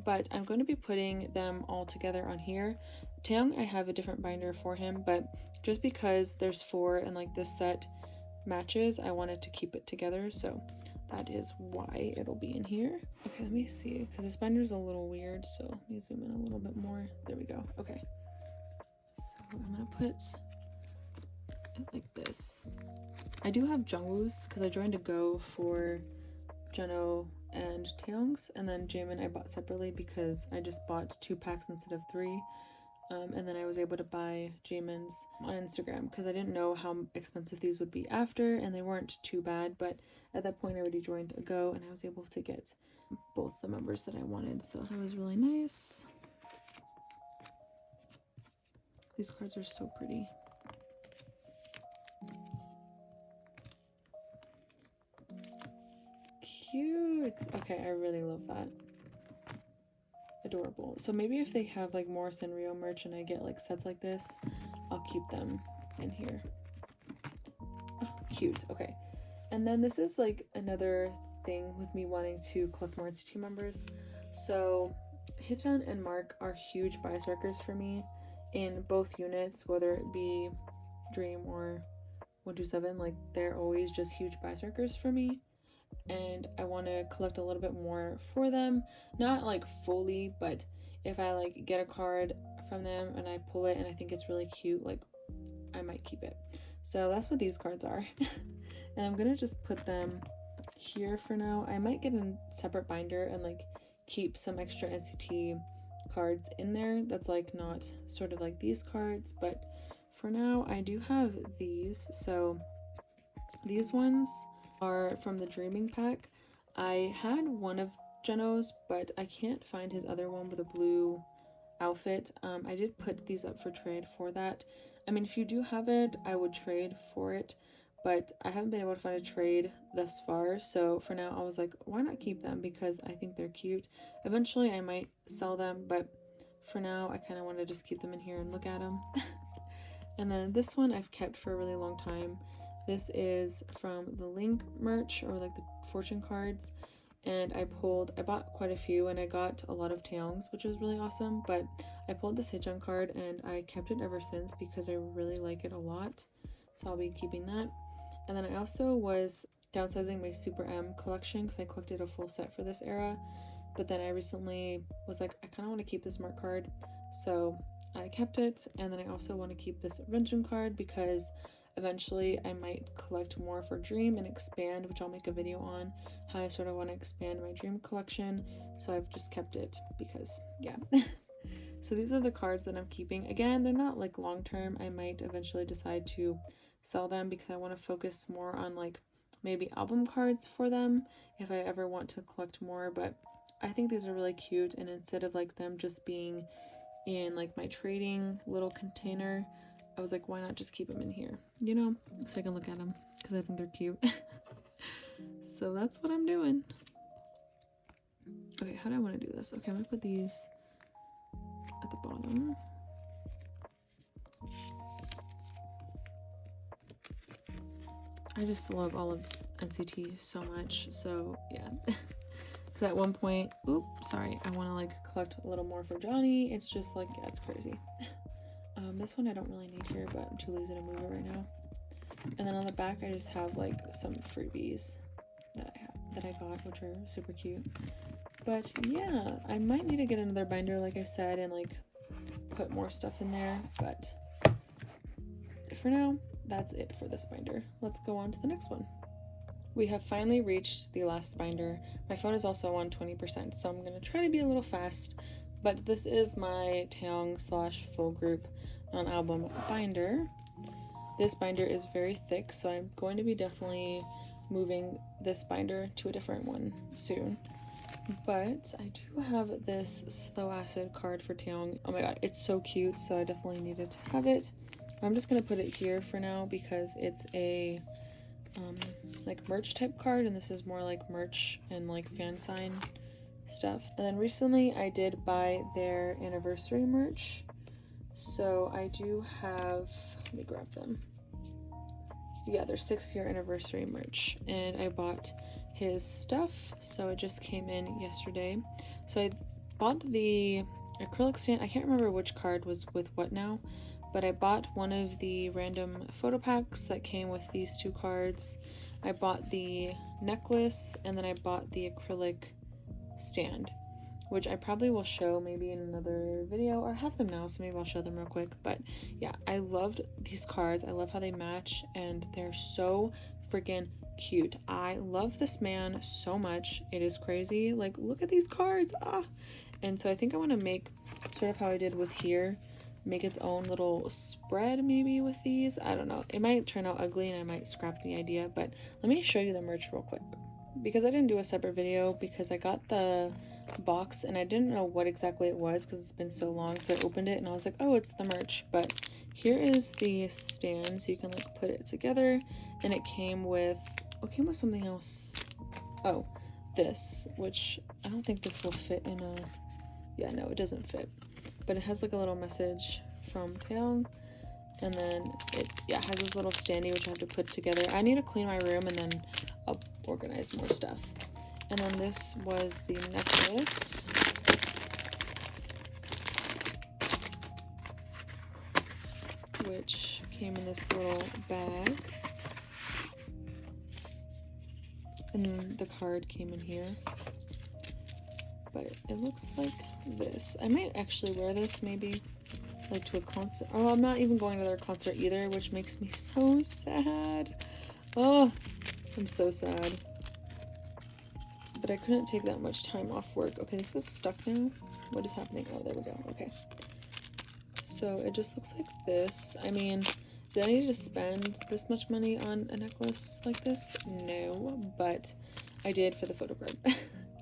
But I'm going to be putting them all together on here. Taeyong, I have a different binder for him, but just because there's 4 and like this set matches, I wanted to keep it together, so that is why it'll be in here. Okay, let me see, because this binder is a little weird, so let me zoom in a little bit more. There we go. Okay, so I'm gonna put it like this. I do have Jungwoo's because I joined a Go for Jeno and Taeyong's, and then Jaemin I bought separately because I just bought 2 packs instead of 3. And then I was able to buy Jaemin's on Instagram because I didn't know how expensive these would be after, and they weren't too bad, but at that point I already joined a Go and I was able to get both the members that I wanted, so that was really nice. These cards are so pretty. Cute! Okay, I really love that. Adorable. So maybe if they have like more Sanrio merch and I get like sets like this, I'll keep them in here. Oh, cute. Okay. And then this is like another thing with me wanting to collect more NCT members. So Hichan and Mark are huge bias wreckers for me in both units, whether it be Dream or 127. Like they're always just huge bias wreckers for me. And I want to collect a little bit more for them, not like fully, but if I like get a card from them and I pull it and I think it's really cute, like I might keep it. So that's what these cards are. And I'm gonna just put them here for now. I might get a separate binder and like keep some extra NCT cards in there that's like not sort of like these cards, but for now I do have these. So these ones are from the Dreaming pack. I had one of Jeno's, but I can't find his other one with a blue outfit. I did put these up for trade for that. I mean, if you do have it, I would trade for it, but I haven't been able to find a trade thus far, so for now I was like, why not keep them, because I think they're cute. Eventually I might sell them, but for now I kind of want to just keep them in here and look at them. And then this one I've kept for a really long time. This is from the Link merch, or like the fortune cards, and I bought quite a few, and I got a lot of Taeyongs, which was really awesome, but I pulled the Sejong card and I kept it ever since because I really like it a lot, so I'll be keeping that. And then I also was downsizing my Super M collection because I collected a full set for this era, but then I recently was like, I kind of want to keep this mark card, so I kept it. And then I also want to keep this Renjun card because eventually I might collect more for Dream and expand, which I'll make a video on how I sort of want to expand my Dream collection. So I've just kept it because, yeah. So these are the cards that I'm keeping. Again, they're not like long term. I might eventually decide to sell them because I want to focus more on like maybe album cards for them if I ever want to collect more. But I think these are really cute, and instead of like them just being in like my trading little container, I was like, why not just keep them in here, you know, so I can look at them because I think they're cute. So that's what I'm doing. Okay, how do I want to do this? Okay, I'm gonna put these at the bottom. I just love all of NCT so much, so yeah. Because at one point, I want to like collect a little more for Johnny. It's just like, yeah, it's crazy. This one I don't really need here, but I'm too lazy to move it right now. And then on the back I just have like some freebies that I got, which are super cute. But yeah, I might need to get another binder, like I said, and like put more stuff in there, but for now that's it for this binder. Let's go on to the next one. We have finally reached the last binder. My phone is also on 20%, so I'm gonna try to be a little fast, but this is my Taeyong / full group non-album binder. This binder is very thick, so I'm going to be definitely moving this binder to a different one soon. But I do have this Slow Acid card for Taeyong. Oh my god, it's so cute, so I definitely needed to have it. I'm just gonna put it here for now because it's a like merch type card, and this is more like merch and like fan sign stuff. And then recently I did buy their anniversary merch, so I do have, let me grab them. Yeah, their 6-year anniversary merch, and I bought his stuff, so it just came in yesterday. So I bought the acrylic stand. I can't remember which card was with what now, but I bought one of the random photo packs that came with these 2 cards. I bought the necklace, and then I bought the acrylic stand, which I probably will show maybe in another video, or have them now, so maybe I'll show them real quick. But yeah, I loved these cards. I love how they match, and they're so freaking cute. I love this man so much. It is crazy. Like, look at these cards. And so I think I want to make sort of how I did with here, make its own little spread maybe with these. I don't know, it might turn out ugly and I might scrap the idea, but let me show you the merch real quick, because I didn't do a separate video because I got the box and I didn't know what exactly it was because it's been so long. So I opened it and I was like, oh, it's the merch. But here is the stand, so you can like put it together, and it came with something else. Oh, this, which I don't think this will fit in a, yeah, no, it doesn't fit, but it has like a little message from Taeyong, and then it has this little standee which I have to put together. I need to clean my room and then I'll organize more stuff. And then this was the necklace, which came in this little bag, and then the card came in here. But it looks like this. I might actually wear this maybe like to a concert. Oh, I'm not even going to their concert either, which makes me so sad. Oh, I'm so sad. But I couldn't take that much time off work. Okay, this is stuck now. What is happening? Oh, there we go. Okay. So it just looks like this. I mean, did I need to spend this much money on a necklace like this? No, but I did for the photo card.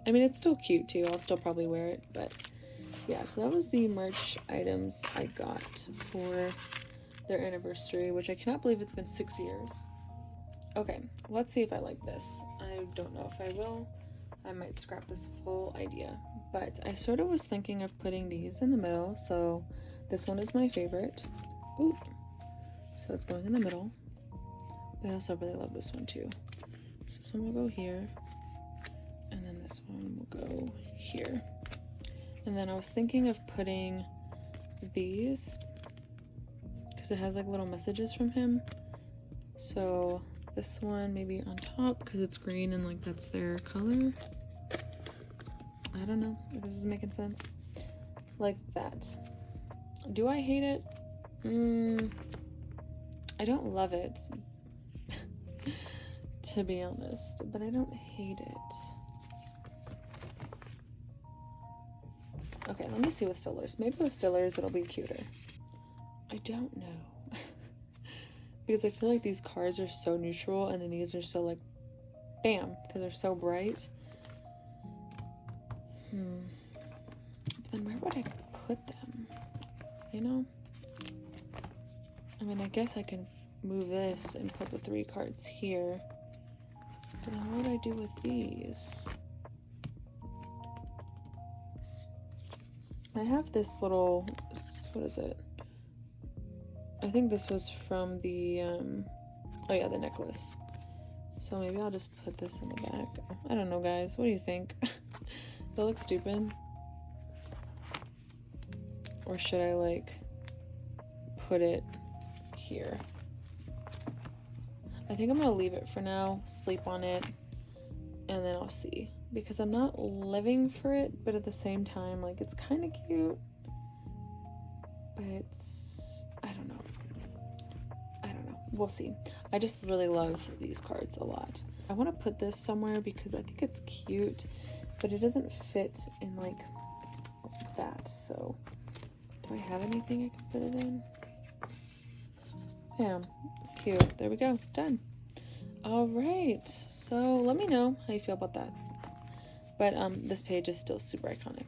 I mean, it's still cute too. I'll still probably wear it, but yeah, so that was the merch items I got for their anniversary, which I cannot believe it's been 6 years. Okay, let's see if I like this. I don't know if I will. I might scrap this whole idea. But I sort of was thinking of putting these in the middle, so this one is my favorite. Ooh, so it's going in the middle. But I also really love this one too. So this one will go here, and then this one will go here. And then I was thinking of putting these, because it has like little messages from him. So this one maybe on top, because it's green and like that's their color. I don't know if this is making sense. Like that. Do I hate it? I don't love it, to be honest, but I don't hate it. Okay, let me see with fillers. Maybe with fillers it'll be cuter. I don't know. Because I feel like these cards are so neutral, and then these are so like, bam, because they're so bright. But then where would I put them? You know? I mean, I guess I can move this and put the 3 cards here. But then what would I do with these? I have this little, what is it? I think this was from the, oh yeah, the necklace. So maybe I'll just put this in the back. I don't know, guys. What do you think? That looks stupid. Or should I, like, put it here? I think I'm gonna leave it for now, sleep on it, and then I'll see. Because I'm not living for it, but at the same time, like, it's kind of cute. But I don't know. We'll see. I just really love these cards a lot. I want to put this somewhere because I think it's cute, but it doesn't fit in like that. So do I have anything I can put it in? Yeah, cute. There we go. Done. All right. So let me know how you feel about that. But this page is still super iconic.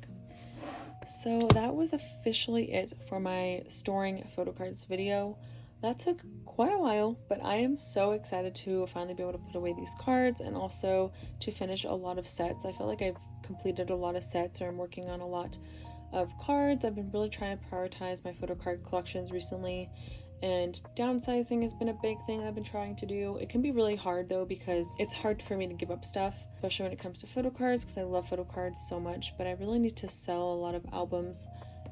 So that was officially it for my storing photo cards video. That took quite a while, but I am so excited to finally be able to put away these cards and also to finish a lot of sets. I feel like I've completed a lot of sets, or I'm working on a lot of cards. I've been really trying to prioritize my photo card collections recently, and downsizing has been a big thing I've been trying to do. It can be really hard though, because it's hard for me to give up stuff, especially when it comes to photo cards, because I love photo cards so much, but I really need to sell a lot of albums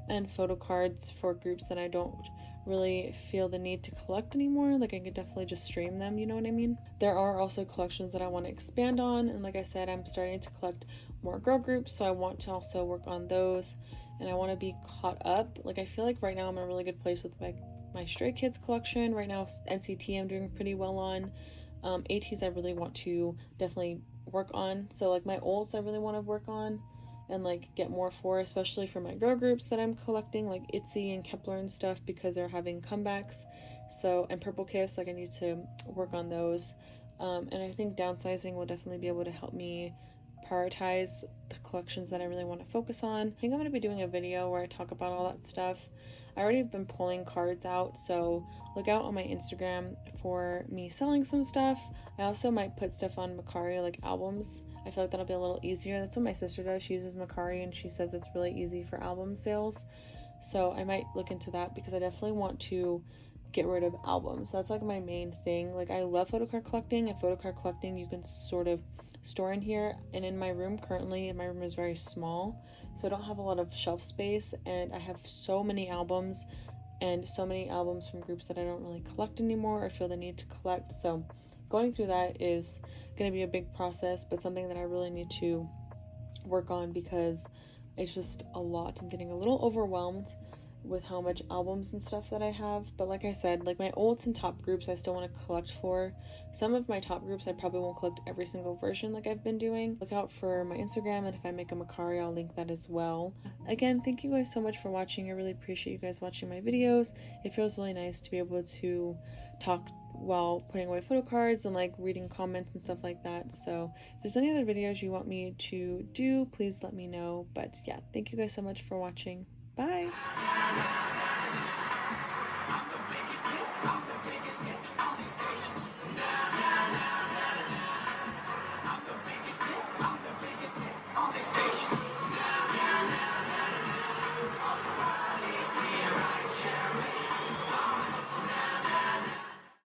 and photo cards for groups that I don't really feel the need to collect anymore. Like, I could definitely just stream them, you know what I mean? There are also collections that I want to expand on, and like I said, I'm starting to collect more girl groups, so I want to also work on those, and I want to be caught up. Like, I feel like right now I'm in a really good place with my Stray Kids collection. Right now NCT I'm doing pretty well on. Ateez I really want to definitely work on. So like my olds I really want to work on and like get more for, especially for my girl groups that I'm collecting, like Itzy and KEP1ER and stuff, because they're having comebacks. So, and Purple Kiss, like I need to work on those. And I think downsizing will definitely be able to help me prioritize the collections that I really want to focus on. I think I'm going to be doing a video where I talk about all that stuff. I already have been pulling cards out, so look out on my Instagram for me selling some stuff. I also might put stuff on Mercari, like albums. I feel like that'll be a little easier. That's what my sister does. She uses Mercari and she says it's really easy for album sales. So I might look into that, because I definitely want to get rid of albums. That's like my main thing. Like, I love photo card collecting, and photo card collecting you can sort of store in here. And in my room currently, my room is very small, so I don't have a lot of shelf space, and I have so many albums and so many albums from groups that I don't really collect anymore or feel the need to collect. So going through that is going to be a big process, but something that I really need to work on, because it's just a lot. I'm getting a little overwhelmed with how much albums and stuff that I have. But like I said, like my olds and top groups I still want to collect for. Some of my top groups I probably won't collect every single version like I've been doing. Look out for my Instagram, and if I make a Mercari, I'll link that as well. Again, thank you guys so much for watching. I really appreciate you guys watching my videos. It feels really nice to be able to talk while putting away photo cards and like reading comments and stuff like that. So if there's any other videos you want me to do, please let me know. But yeah, thank you guys so much for watching. Bye!